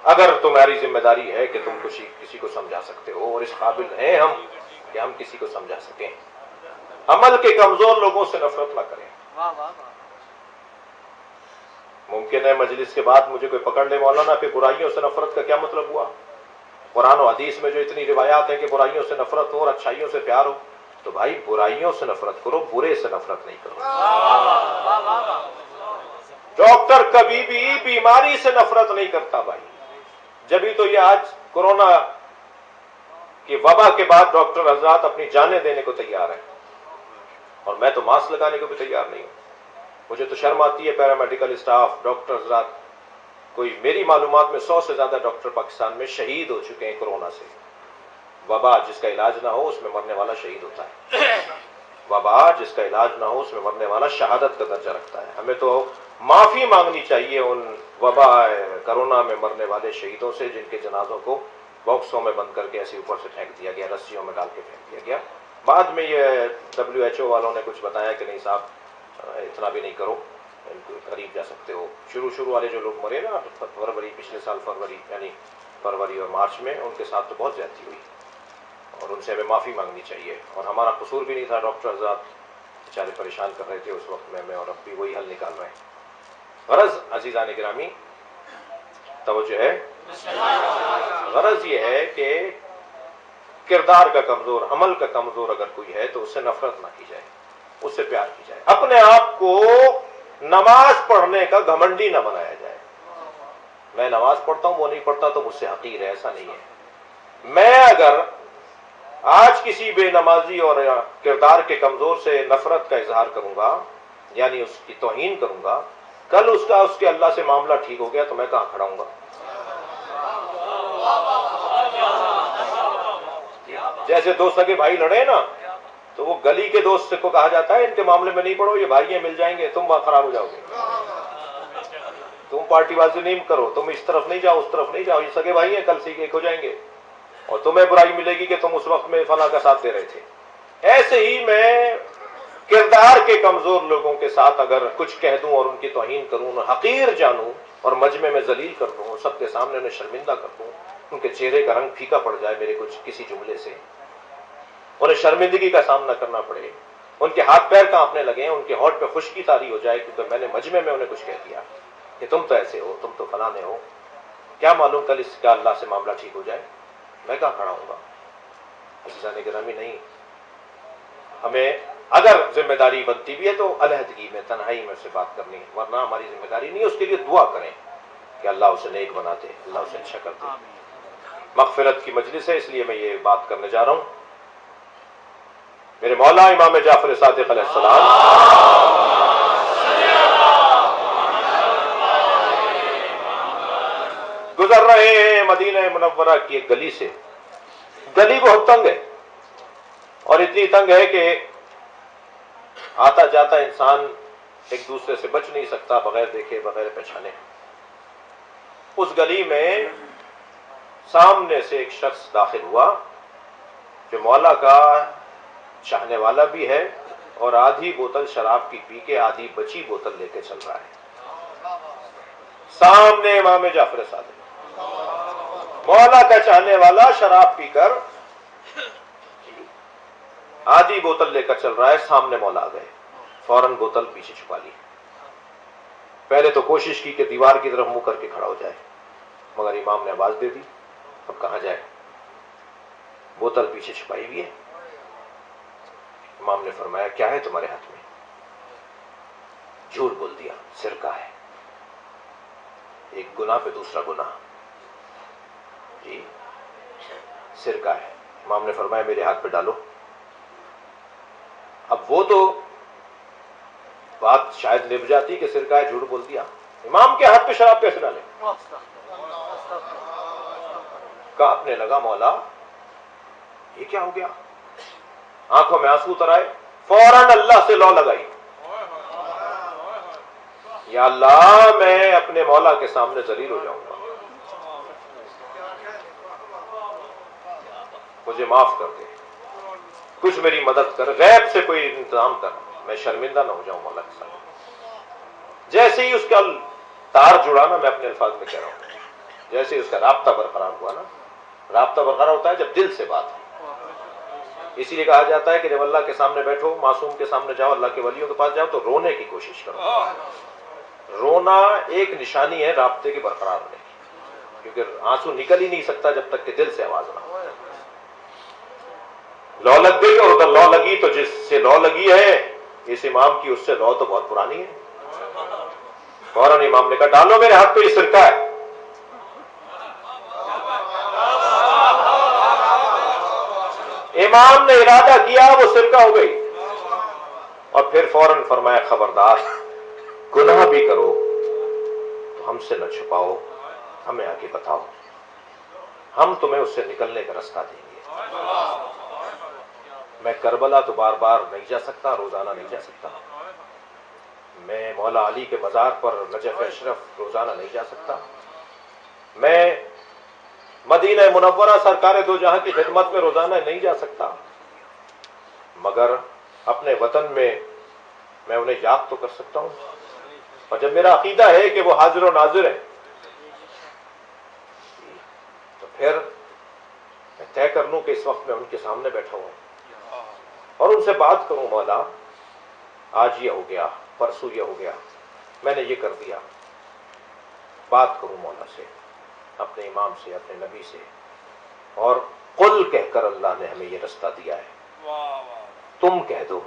Speaker 1: اگر تمہاری ذمہ داری ہے کہ تم کسی کو سمجھا سکتے ہو، اور اس قابل ہیں ہم کہ ہم کسی کو سمجھا سکیں، عمل کے کمزور لوگوں سے نفرت نہ کریں۔ ممکن ہے مجلس کے بعد مجھے کوئی پکڑ لے، مولانا پھر برائیوں سے نفرت کا کیا مطلب ہوا؟ قرآن و حدیث میں جو اتنی روایات ہیں کہ برائیوں سے نفرت ہو اور اچھائیوں سے پیار ہو، تو بھائی برائیوں سے نفرت کرو، برے سے نفرت نہیں کرو۔ ڈاکٹر کبھی بھی بیماری سے نفرت نہیں کرتا بھائی، جبھی تو یہ آج کورونا کی وبا کے بعد ڈاکٹر حضرات اپنی جانیں دینے کو تیار ہیں، اور میں تو ماسک لگانے کو بھی تیار نہیں ہوں۔ مجھے تو شرم آتی ہے، پیرامیڈیکل اسٹاف، ڈاکٹر حضرات، کوئی میری معلومات میں 100 سے زیادہ ڈاکٹر پاکستان میں شہید ہو چکے ہیں کورونا سے۔ وبا جس کا علاج نہ ہو اس میں مرنے والا شہید ہوتا ہے، وبا جس کا علاج نہ ہو اس میں مرنے والا شہادت کا درجہ رکھتا ہے۔ ہمیں تو معافی مانگنی چاہیے ان وبا کرونا میں مرنے والے شہیدوں سے جن کے جنازوں کو باکسوں میں بند کر کے ایسے اوپر سے پھینک دیا گیا، رسیوں میں ڈال کے پھینک دیا گیا۔ بعد میں یہ WHO والوں نے کچھ بتایا کہ نہیں صاحب اتنا بھی نہیں کرو، ان کو قریب جا سکتے ہو۔ شروع والے جو لوگ مرے نا فروری، پچھلے سال فروری، یعنی فروری اور مارچ میں، ان کے ساتھ تو بہت زیادتی ہوئی اور ان سے ہمیں معافی مانگنی چاہیے، اور ہمارا قصور بھی نہیں تھا۔ ڈاکٹر حضرات بیچارے پریشان کر رہے تھے اس وقت میں اور اب بھی وہی حل نکال رہے ہیں۔ غرض عزیزان گرامی توجہ ہے، غرض یہ ہے کہ کردار کا کمزور، عمل کا کمزور اگر کوئی ہے تو اس سے نفرت نہ کی جائے، اس سے پیار کی جائے۔ اپنے آپ کو نماز پڑھنے کا گھمنڈی نہ بنایا جائے، میں نماز پڑھتا ہوں وہ نہیں پڑھتا تو مجھ سے حقیر ہے، ایسا نہیں ہے۔ میں اگر آج کسی بے نمازی اور کردار کے کمزور سے نفرت کا اظہار کروں گا، یعنی اس کی توہین کروں گا، کل اس کے اللہ سے معاملہ ٹھیک ہو گیا تو میں کہاں کھڑا ہوں گا؟ جیسے دو سگے بھائی لڑے نا تو وہ گلی کے دوست کو کہا جاتا ہے ان کے معاملے میں نہیں پڑھو، یہ بھائی مل جائیں گے، تم خراب ہو جاؤ گے، تم پارٹی بازی نہیں کرو، تم اس طرف نہیں جاؤ اس طرف نہیں جاؤ، یہ سگے بھائی ہیں، کل سے ایک ہو جائیں گے اور تمہیں برائی ملے گی کہ تم اس وقت میں فلاں کا ساتھ دے رہے تھے۔ ایسے ہی میں کردار کے کمزور لوگوں کے ساتھ اگر کچھ کہہ دوں اور ان کی توہین کروں، حقیر جانوں اور مجمع میں ذلیل کر دوں، سب کے سامنے انہیں شرمندہ کر دوں، ان کے چہرے کا رنگ پھیکا پڑ جائے میرے کسی جملے سے، انہیں شرمندگی کا سامنا کرنا پڑے، ان کے ہاتھ پیر کانپنے لگے، ان کے ہونٹ پہ خشکی طاری ہو جائے کیونکہ میں نے مجمع میں انہیں کچھ کہہ دیا کہ تم تو ایسے ہو، تم تو فلانے ہو، کیا معلوم کل اس کا اللہ سے معاملہ ٹھیک ہو جائے، میں کہاں کھڑا ہوں گا؟ عزیزان گرامی نہیں، ہمیں اگر ذمہ داری بنتی بھی ہے تو علیحدگی میں، تنہائی میں سے بات کرنی ہے، ورنہ ہماری ذمہ داری نہیں ہے۔ اس کے لیے دعا کریں کہ اللہ اسے نیک بنا دے، اللہ اسے اچھا کر دے۔ مغفرت کی مجلس ہے اس لیے میں یہ بات کرنے جا رہا ہوں۔ میرے مولا امام جعفر صادق علیہ السلام گزر رہے ہیں مدینہ منورہ کی ایک گلی سے، گلی بہت تنگ ہے اور اتنی تنگ ہے کہ آتا جاتا انسان ایک دوسرے سے بچ نہیں سکتا بغیر دیکھے بغیر پہچانے۔ اس گلی میں سامنے سے ایک شخص داخل ہوا جو مولا کا چاہنے والا بھی ہے اور آدھی بوتل شراب کی پی کے آدھی بچی بوتل لے کے چل رہا ہے۔ سامنے امام جعفر صادق، مولا کا چاہنے والا شراب پی کر آدھی بوتل لے کر چل رہا ہے، سامنے مولا آ گئے، فوراً بوتل پیچھے چھپا لی۔ پہلے تو کوشش کی کہ دیوار کی طرف منہ کر کے کھڑا ہو جائے، مگر امام نے آواز دے دی، اب کہاں جائے، بوتل پیچھے چھپائی ہوئی ہے۔ امام نے فرمایا کیا ہے تمہارے ہاتھ میں؟ جھوٹ بول دیا، سرقہ ہے، ایک گناہ پہ دوسرا گناہ، جی سرقہ ہے۔ امام نے فرمایا میرے ہاتھ پہ ڈالو۔ اب وہ تو بات شاید نبھ جاتی کہ سرقہ ہے، جھوٹ بول دیا، امام کے ہاتھ پہ شراب کیسے ڈالے؟ کانپنے لگا مولا، یہ کیا ہو گیا؟ آنکھوں میں آنسو اتر آئے، فوراً اللہ سے لو لگائی، یا اللہ میں اپنے مولا کے سامنے ذلیل ہو جاؤں گا، مجھے معاف کر دے، کچھ میری مدد کر، غیب سے کوئی انتظام کر، میں شرمندہ نہ ہو جاؤں مولا کے سامنے۔ جیسے ہی اس کا تار جڑا نا، میں اپنے الفاظ میں کہہ رہا ہوں، جیسے ہی اس کا رابطہ برقرار ہوا نا، رابطہ برقرار ہوتا ہے جب دل سے بات ہے، اسی لیے کہا جاتا ہے کہ جب اللہ کے سامنے بیٹھو، معصوم کے سامنے جاؤ، اللہ کے ولیوں کے پاس جاؤ تو رونے کی کوشش کرو۔ رونا ایک نشانی ہے رابطے کے برقرار ہونے کی۔ کیونکہ آنسو نکل ہی نہیں سکتا جب تک کہ دل سے آواز نہ ہو. لو لگ گئی اور ادھر لو لگی، تو جس سے لو لگی ہے اس امام کی، اس سے لو تو بہت پرانی ہے. فوراً امام نے کہا ڈالو میرے ہاتھ پہ یہ سرکہ ہے. امام نے ارادہ کیا، وہ سرکہ ہو گئی. اور پھر فوراً فرمایا خبردار، گناہ بھی کرو تو ہم سے نہ چھپاؤ، ہمیں آگے بتاؤ، ہم تمہیں اس سے نکلنے کا راستہ دیں گے. میں کربلا تو بار بار نہیں جا سکتا، روزانہ نہیں جا سکتا. میں مولا علی کے مزار پر نجف اشرف روزانہ نہیں جا سکتا. میں مدینہ منورہ سرکار دو جہاں کی خدمت میں روزانہ نہیں جا سکتا، مگر اپنے وطن میں میں انہیں یاد تو کر سکتا ہوں. اور جب میرا عقیدہ ہے کہ وہ حاضر و ناظر ہے، تو پھر میں طے کر لوں کہ اس وقت میں ان کے سامنے بیٹھا ہوں اور ان سے بات کروں، مولا آج یہ ہو گیا، پرسوں یہ ہو گیا، میں نے یہ کر دیا. بات کروں مولا سے، اپنے امام سے، اپنے نبی سے، اور قل کہہ کر اللہ نے ہمیں یہ راستہ دیا ہے. تم کہہ دو،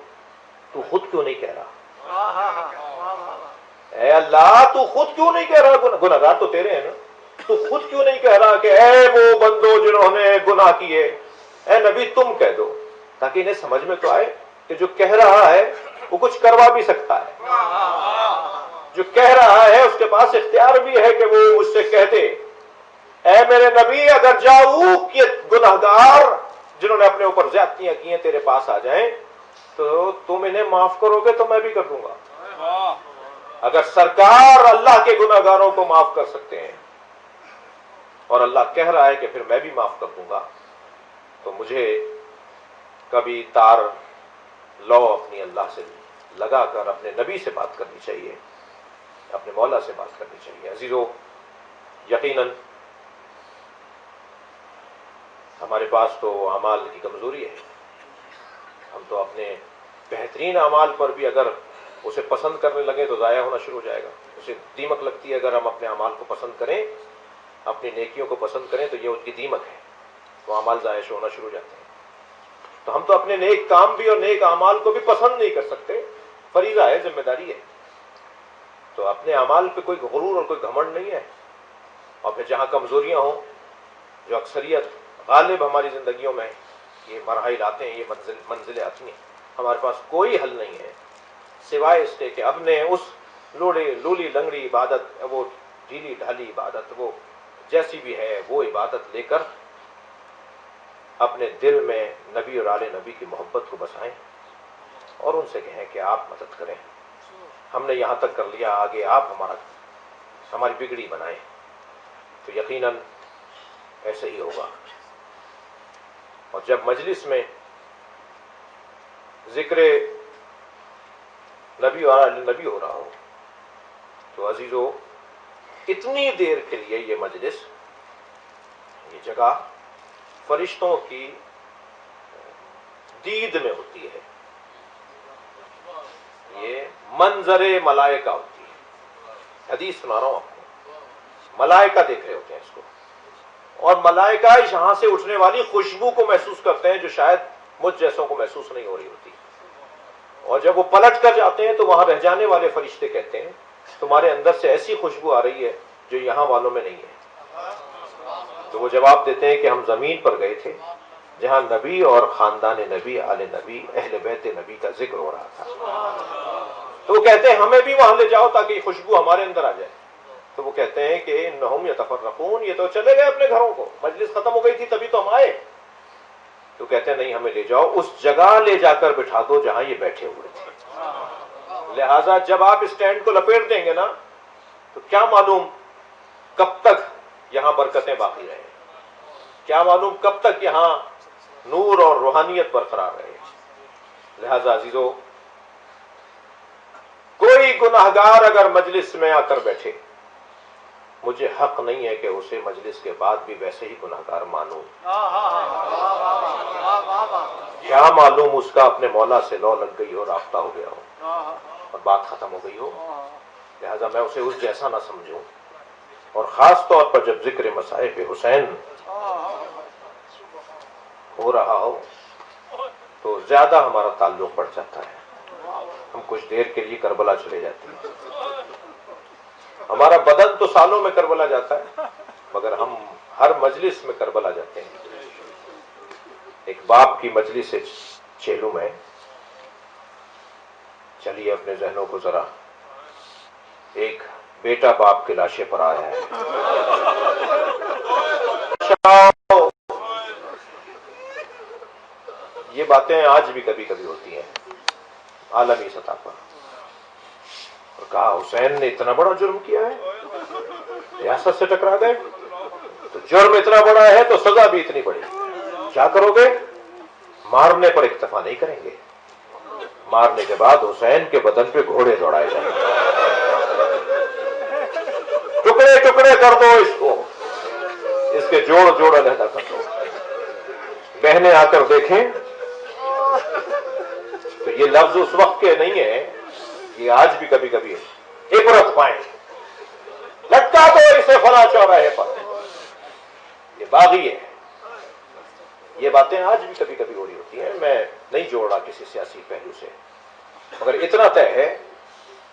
Speaker 1: تو خود کیوں نہیں کہہ رہا؟ اے اللہ تو خود کیوں نہیں کہہ رہا؟ گناہگار تو تیرے ہیں نا، تو خود کیوں نہیں کہہ رہا کہ اے وہ بندو جنہوں نے گناہ کیے، اے نبی تم کہہ دو، تاکہ انہیں سمجھ میں تو آئے کہ جو کہہ رہا ہے وہ کچھ کروا بھی سکتا ہے. جو کہہ رہا ہے اس کے پاس اختیار بھی ہے کہ وہ مجھ سے کہہ دے اے میرے نبی اگر جاؤ کہ گناہگار جنہوں نے اپنے اوپر زیادتیاں کی ہیں تیرے پاس آ جائیں تو تم انہیں معاف کرو گے تو میں بھی کر دوں گا. اگر سرکار اللہ کے گناہگاروں کو معاف کر سکتے ہیں اور اللہ کہہ رہا ہے کہ پھر میں بھی معاف کر دوں گا، تو مجھے کبھی تار لو اپنی اللہ سے لگا کر اپنے نبی سے بات کرنی چاہیے، اپنے مولا سے بات کرنی چاہیے. عزیزو، یقیناً ہمارے پاس تو اعمال کی کمزوری ہے. ہم تو اپنے بہترین اعمال پر بھی اگر اسے پسند کرنے لگے تو ضائع ہونا شروع ہو جائے گا. اسے دیمک لگتی ہے. اگر ہم اپنے اعمال کو پسند کریں، اپنی نیکیوں کو پسند کریں، تو یہ ان کی دیمک ہے، تو اعمال ضائع ہونا شروع ہو جاتے ہیں. تو ہم تو اپنے نیک کام بھی اور نیک اعمال کو بھی پسند نہیں کر سکتے. فریضہ ہے، ذمہ داری ہے. تو اپنے اعمال پہ کوئی غرور اور کوئی گھمنڈ نہیں ہے. اور پھر جہاں کمزوریاں ہوں، جو اکثریت غالب ہماری زندگیوں میں یہ مراحل آتے ہیں، یہ منزلیں آتی ہیں، ہمارے پاس کوئی حل نہیں ہے سوائے اس کے کہ اب نے اس لولی لنگڑی عبادت، وہ ڈھیلی ڈھالی عبادت، وہ جیسی بھی ہے وہ عبادت لے کر اپنے دل میں نبی اور آل نبی کی محبت کو بسائیں اور ان سے کہیں کہ آپ مدد کریں. ہم نے یہاں تک کر لیا، آگے آپ ہماری بگڑی بنائیں. تو یقیناً ایسے ہی ہوگا. اور جب مجلس میں ذکر نبی اور آل نبی ہو رہا ہو تو عزیزو، اتنی دیر کے لیے یہ مجلس، یہ جگہ فرشتوں کی دید میں ہوتی ہے. یہ منظر ملائکہ ہوتی ہے. حدیث سنا رہا ہوں آپ کو. ملائکہ دیکھ رہے ہوتے ہیں اس کو، اور ملائکہ یہاں سے اٹھنے والی خوشبو کو محسوس کرتے ہیں جو شاید مجھ جیسوں کو محسوس نہیں ہو رہی ہوتی. اور جب وہ پلٹ کر جاتے ہیں تو وہاں رہ جانے والے فرشتے کہتے ہیں تمہارے اندر سے ایسی خوشبو آ رہی ہے جو یہاں والوں میں نہیں ہے. تو وہ جواب دیتے ہیں کہ ہم زمین پر گئے تھے جہاں نبی اور خاندان نبی، آل نبی، اہل بیت نبی کا ذکر ہو رہا تھا. تو وہ کہتے ہیں ہمیں بھی وہاں لے جاؤ تاکہ یہ خوشبو ہمارے اندر آ جائے. تو وہ کہتے ہیں کہ انہم یتفرقون، یہ تو چلے گئے اپنے گھروں کو، مجلس ختم ہو گئی تھی تبھی تو ہم آئے. تو کہتے ہیں نہیں، ہمیں لے جاؤ، اس جگہ لے جا کر بٹھا دو جہاں یہ بیٹھے ہوئے تھے. لہذا جب آپ اسٹینڈ کو لپیٹ دیں گے نا تو کیا معلوم کب تک یہاں برکتیں باقی رہیں، کیا معلوم کب تک یہاں نور اور روحانیت برقرار رہے. لہذا عزیزو، کوئی گناہگار اگر مجلس میں آ کر بیٹھے، مجھے حق نہیں ہے کہ اسے مجلس کے بعد بھی ویسے ہی گناہگار مانوں. کیا معلوم اس کا اپنے مولا سے لو لگ گئی ہو، رابطہ ہو گیا ہو اور بات ختم ہو گئی ہو. لہذا میں اسے اس جیسا نہ سمجھوں. اور خاص طور پر جب ذکر مصائب حسین ہو رہا ہو تو زیادہ ہمارا تعلق بڑھ جاتا ہے. ہم کچھ دیر کے لیے کربلا چلے جاتے ہیں. ہمارا بدن تو سالوں میں کربلا جاتا ہے مگر ہم ہر مجلس میں کربلا جاتے ہیں. ایک باپ کی مجلس سے چیلوں میں چلیے اپنے ذہنوں کو ذرا، ایک بیٹا باپ کے لاشے پر آیا ہے. یہ باتیں آج بھی کبھی کبھی ہوتی ہیں عالمی سطح پر. اور کہا حسین نے اتنا بڑا جرم کیا ہے، ریاست سے ٹکرا گئے، تو جرم اتنا بڑا ہے تو سزا بھی اتنی بڑی. کیا کرو گے؟ مارنے پر اکتفا نہیں کریں گے. مارنے کے بعد حسین کے بدن پہ گھوڑے دوڑائے جائیں گے. ٹکڑے ٹکڑے کر دو اس کو، اس کے جوڑ جوڑ علیحدہ کر دو. بہنیں آ کر دیکھیں تو یہ لفظ اس وقت کے نہیں ہے، یہ آج بھی کبھی کبھی عبرت پائیں. لٹکا دو اسے فلاں چوراہے پر، یہ باغی ہے. یہ باتیں آج بھی کبھی کبھی ہو رہی ہوتی ہیں. میں نہیں جوڑ رہا کسی سیاسی پہلو سے، مگر اتنا طے ہے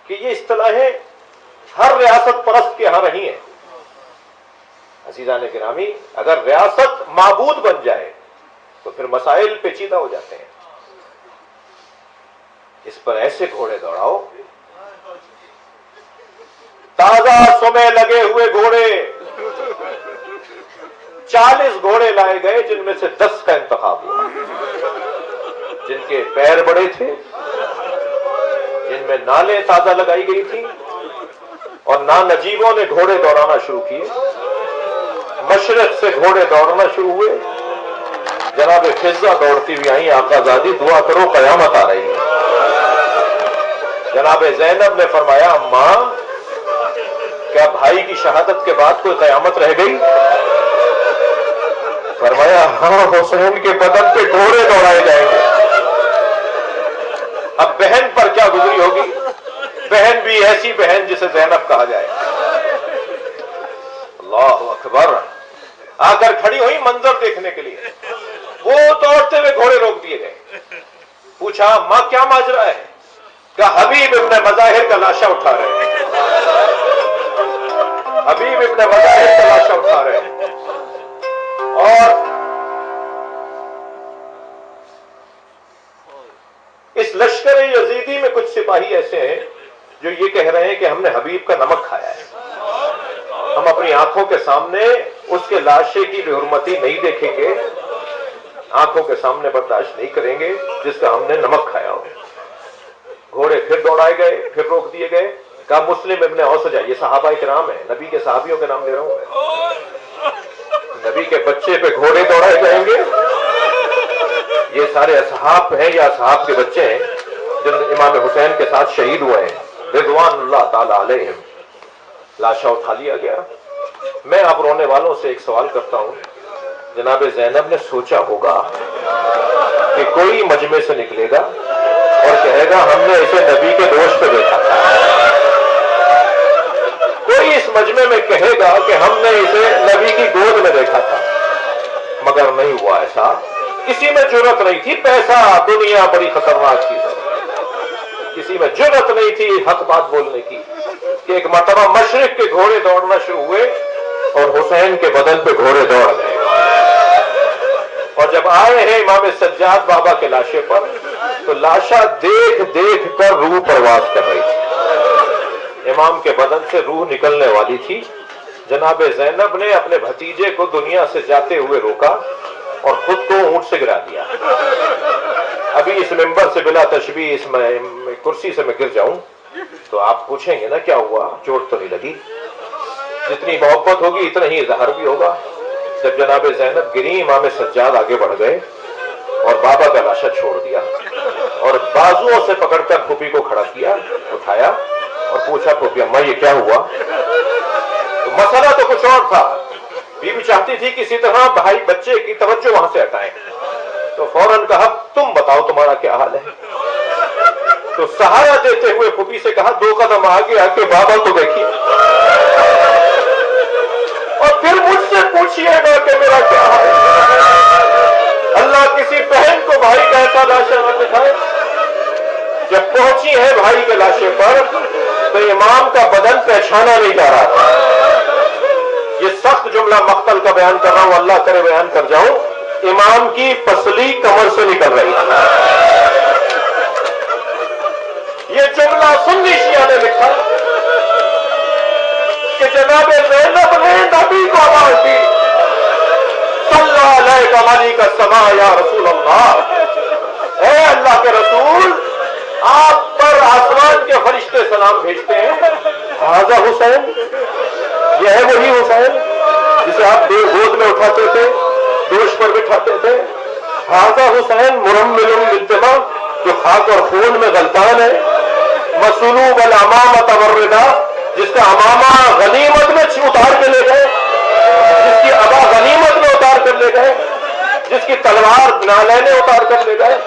Speaker 1: کہ یہ اصطلاحیں ہر ریاست پرست کے ہاں رہی ہیں. عزیزان گرامی، اگر ریاست معبود بن جائے تو پھر مسائل پیچیدہ ہو جاتے ہیں. اس پر ایسے گھوڑے دوڑاؤ، تازہ سمے لگے ہوئے گھوڑے 40 گھوڑے لائے گئے جن میں سے 10 کا انتخاب ہوا، جن کے پیر بڑے تھے، جن میں نالیں تازہ لگائی گئی تھی، اور نانجیبوں نے گھوڑے دوڑانا شروع کیے. مشرق سے گھوڑے دوڑنا شروع ہوئے. جناب فضہ دوڑتی ہوئی آئیں، آقا زادی دعا کرو قیامت آ رہی ہے. جناب زینب نے فرمایا اماں کیا بھائی کی شہادت کے بعد کوئی قیامت رہ گئی؟ فرمایا ہاں، حسین کے بدن پہ گھوڑے دوڑائے جائیں گے. اب بہن پر کیا گزری ہوگی؟ بہن بھی ایسی بہن جسے زینب کہا جائے. اللہ اکبر. آ کر کھڑی ہوئی منظر دیکھنے کے لیے. وہ دوڑتے ہوئے گھوڑے روک دیے گئے. پوچھا ماں کیا ماجرا ہے؟ کہ حبیب ابن مظاہر کا لاشا اٹھا رہے ہیں. حبیب ابن مظاہر کا لاشا اٹھا رہے ہیں. اور اس لشکر یزیدی میں کچھ سپاہی ایسے ہیں جو یہ کہہ رہے ہیں کہ ہم نے حبیب کا نمک کھایا ہے. ہم اپنی آنکھوں کے سامنے اس کے لاشے کی بے حرمتی نہیں دیکھیں گے، آنکھوں کے سامنے برداشت نہیں کریں گے جس کا ہم نے نمک کھایا ہو. گھوڑے پھر دوڑائے گئے، پھر روک دیے گئے. کہا مسلم ابن اوسجہ، یہ صحابہ کرام ہیں، نبی کے صحابیوں کے نام لے رہا ہوں میں. نبی کے بچے پہ گھوڑے دوڑائے جائیں گے؟ یہ سارے اصحاب ہیں یا اصحاب کے بچے ہیں جن امام حسین کے ساتھ شہید ہوئے ہیں رضوان اللہ تعالی علیہم. لاشا اٹھا لیا گیا. میں اب رونے والوں سے ایک سوال کرتا ہوں. جناب زینب نے سوچا ہوگا کہ کوئی مجمع سے نکلے گا اور کہے گا ہم نے اسے نبی کے گوشت پہ دیکھا تھا. کوئی اس مجمع میں کہے گا کہ ہم نے اسے نبی کی گود میں دیکھا تھا. مگر نہیں ہوا ایسا. کسی میں جرأت نہیں تھی. پیسہ دنیا بڑی خطرناک چیز ہے. کسی میں جرأت نہیں تھی حق بات بولنے کی کہ ایک مرتبہ مشرق کے گھوڑے دوڑنا شروع ہوئے اور حسین کے بدن پہ گھوڑے دوڑ گئے. اور جب آئے ہیں امام سجاد بابا کے لاشے پر تو لاشا دیکھ دیکھ کر روح پرواز کر رہی تھی. امام کے بدن سے روح نکلنے والی تھی. جناب زینب نے اپنے بھتیجے کو دنیا سے جاتے ہوئے روکا اور خود کو اونٹ سے گرا دیا. ابھی اس ممبر سے بلا تشبیہ اس کرسی سے میں گر جاؤں تو آپ پوچھیں گے نا کیا ہوا، چوٹ تو نہیں لگی؟ جتنی محبت ہوگی اتنا ہی اظہار بھی ہوگا. جب جناب زینب گری، امام سجاد آگے بڑھ گئے اور بابا کا لاشا چھوڑ دیا اور بازوؤں سے پکڑ کر پھوپھی کو کھڑا کیا، اٹھایا اور پوچھا پھوپھی اماں یہ کیا ہوا؟ تو مسئلہ تو کچھ اور تھا. بیوی چاہتی تھی کسی طرح بھائی بچے کی توجہ وہاں سے ہٹائیں. تو فوراً کہا تم بتاؤ تمہارا کیا حال ہے؟ تو سہارا دیتے ہوئے پھوپھی سے کہا 2 قدم آگے آ کے بابا کو دیکھیے. لاشیں مت دکھائیں. جب پہنچی ہے بھائی کے لاشے پر تو امام کا بدن پہچانا نہیں جا رہا تھا. یہ سخت جملہ مقتل کا بیان کر رہا ہوں, اللہ کرے بیان کر جاؤں. امام کی پسلی کمر سے نکل رہی ہے. یہ جملہ سنی شیعہ نے لکھا کہ جناب زینب نے نبی کو آواز دی, صلی علیہ مالک السماء یا رسول اللہ, اے اللہ کے رسول آپ پر آسمان کے فرشتے سلام بھیجتے ہیں. حاضر حسین, یہ ہے وہی حسین جسے آپ گود میں اٹھاتے تھے, دوش پر بٹھاتے تھے. حاضر حسین مرمل بالدماء, جو خاک اور خون میں غلطان ہے. مسلوب الامامۃ والرداء, جس کا امامہ غنیمت میں اتار کے لے گئے, جس کی ابا غنیمت میں اتار کر لے گئے, جس کی تلوار نالے اتار کر لے گئے.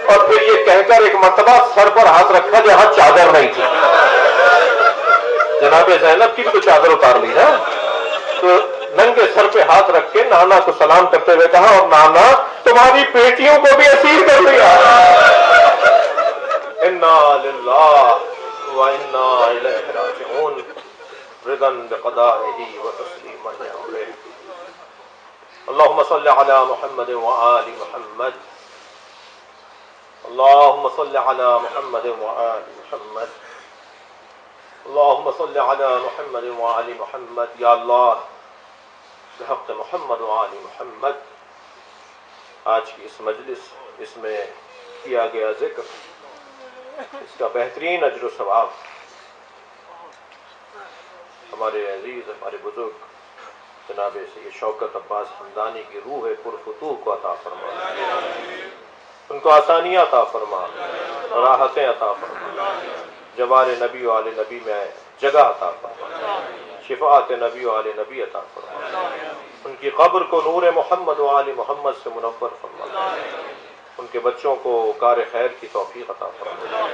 Speaker 1: اور پھر یہ کہہ کر ایک مرتبہ سر پر ہاتھ رکھا جہاں چادر نہیں تھی. جناب زینب کی بھی تو چادر اتار لی نا, تو ننگے سر پہ ہاتھ رکھ کے نانا کو سلام کرتے ہوئے کہا, اور نانا تمہاری بیٹیوں کو بھی اسیر کر دیا. انا للہ وانا الیہ راجعون, رضا بقضائہ وتسلیما لامرہ. اللهم صل على محمد وآل محمد. اللهم صل على محمد وآل محمد. اللهم صل على محمد وآل محمد. یا اللہ بحق محمد وآل محمد, آج کی اس مجلس, اس میں کیا گیا ذکر, اس کا بہترین اجر و ثواب ہمارے عزیز, ہمارے بزرگ جناب سید شوکت عباس حمدانی کی روح پرفتوح کو عطا فرما, ان کو آسانیاں عطا فرما, راحتیں عطا فرما, جوار نبی و آل نبی میں جگہ عطا فرما, شفاعت نبی و آل نبی عطا فرما, ان کی قبر کو نور محمد و آل محمد سے منور فرما, ان کے بچوں کو کار خیر کی توفیق عطا فرما,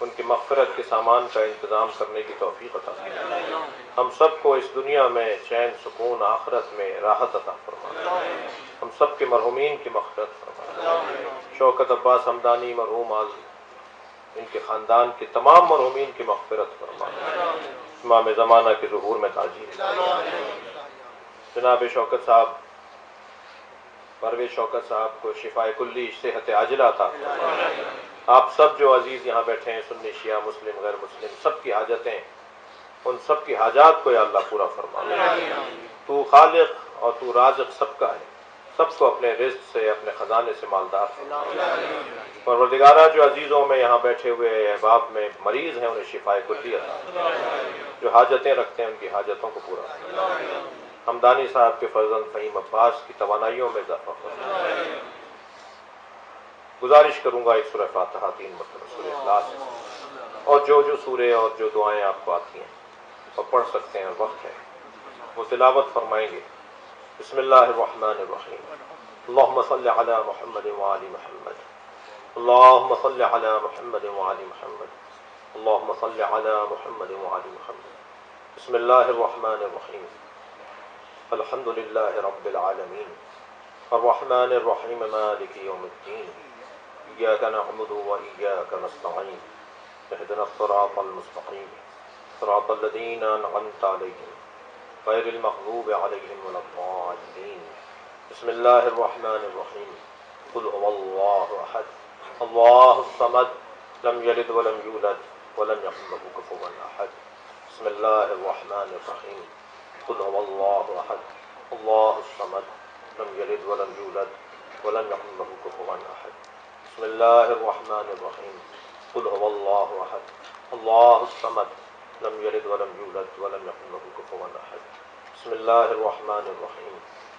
Speaker 1: ان کی مغفرت کے سامان کا انتظام کرنے کی توفیق عطا فرما, ہم سب کو اس دنیا میں چین سکون, آخرت میں راحت عطا فرما, ہم سب کے مرحومین کی مغفرت فرما. شوکت عباس حمدانی مرحوم ان کے خاندان کے تمام مرحومین کی مغفرت فرما, امام زمانہ کے ظہور میں تاجیل. جناب شوکت صاحب, پرویز شوکت صاحب کو شفاء کلی, صحت عاجلہ عطا فرما. آپ سب جو عزیز یہاں بیٹھے ہیں, سنی شیعہ مسلم غیر مسلم, سب کی حاجتیں, ان سب کی حاجات کو یا اللہ پورا فرما. تو خالق اور تو رازق سب کا ہے, سب کو اپنے رزق سے, اپنے خزانے سے مالدار فرما. پروردگارہ جو عزیزوں میں یہاں بیٹھے ہوئے احباب میں مریض ہیں, انہیں شفاء کلی عطا فرما. جو حاجتیں رکھتے ہیں ان کی حاجتوں کو پورا فرما. حمدانی صاحب کے فرزند فہیم عباس کی توانائیوں میں اضافہ فرما. گزارش کروں گا ایک سورہ فاتحہ 3 مرتبہ, سورہ اخلاص, اور جو سورے اور جو دعائیں آپ کو آتی ہیں اور پڑھ سکتے ہیں اور وقت ہے وہ تلاوت فرمائیں گے. بسم اللہ الرحمن الرحیم. اللہم صل علی محمد وآل محمد. اللہم صل علی محمد وآل محمد. اللہم صل علی محمد وآل محمد. بسم اللہ الرحمن الرحیم. الحمد للہ رب العالمین, الرحمن الرحیم, مالک یوم الدین, ایاک نعبد وإیاک نستعین, اہدنا الصراط المستقیم, صراط الذین انعمت علیہم غیر المغضوب علیہم ولا الضالین. بسم اللہ الرحمن الرحیم. قل هو اللہ احد اللہ الصمد لم یلد ولم یولد ولم یکن له کفوا احد. بسم اللہ الرحمن الرحیم. قل هو اللہ احد اللہ الصمد لم یلد ولم یولد ولم یکن له کفوا احد. بسم اللہ الرحمن الرحیم. قل هو اللہ احد اللہ الصمد لم یلد ولم یولد ولم یکن له کفوا احد. بسم اللہ الرحمن الرحیم.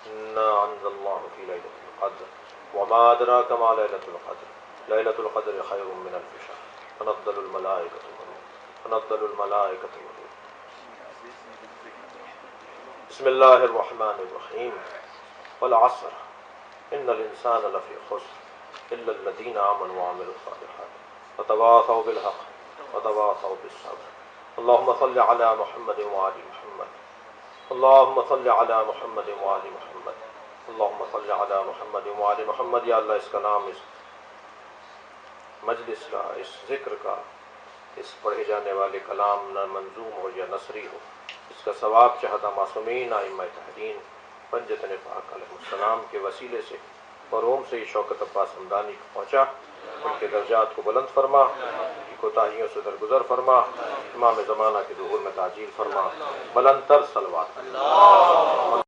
Speaker 1: انا انزلناه فی لیلۃ القدر وما ادراک ما لیلۃ القدر. لیلۃ القدر خیر من الف شہر. تنزل الملائکۃ والروح. تنزل الملائکۃ والروح. بسم اللہ الرحمن الرحیم. والعصر ان الانسان لفی خسر الا الذین آمنوا وعملوا الصالحات وتواصوا بالحق وتواصوا بالصبر. اللهم صل على محمد وآل محمد. اللهم صل على محمد وآل محمد. اللهم صل على محمد وآل محمد. یا اللہ اس کا نام اس مجلس کا، اس ذکر کا، اس پڑھے جانے والے کلام نہ منظوم ہو یا نثری ہو، اس کا ثواب چاہتا معصومین ائمہ تہدین پنجتن پاک علیہ السلام کے وسیلے سے اور روم سے ہی شوکت عباس ہمدانی کو پہنچا، ان کے درجات کو بلند فرما، ان کی کوتاہیوں سے درگزر فرما، امام زمانہ کے ظہور میں تعجیل فرما، بلند تر صلوات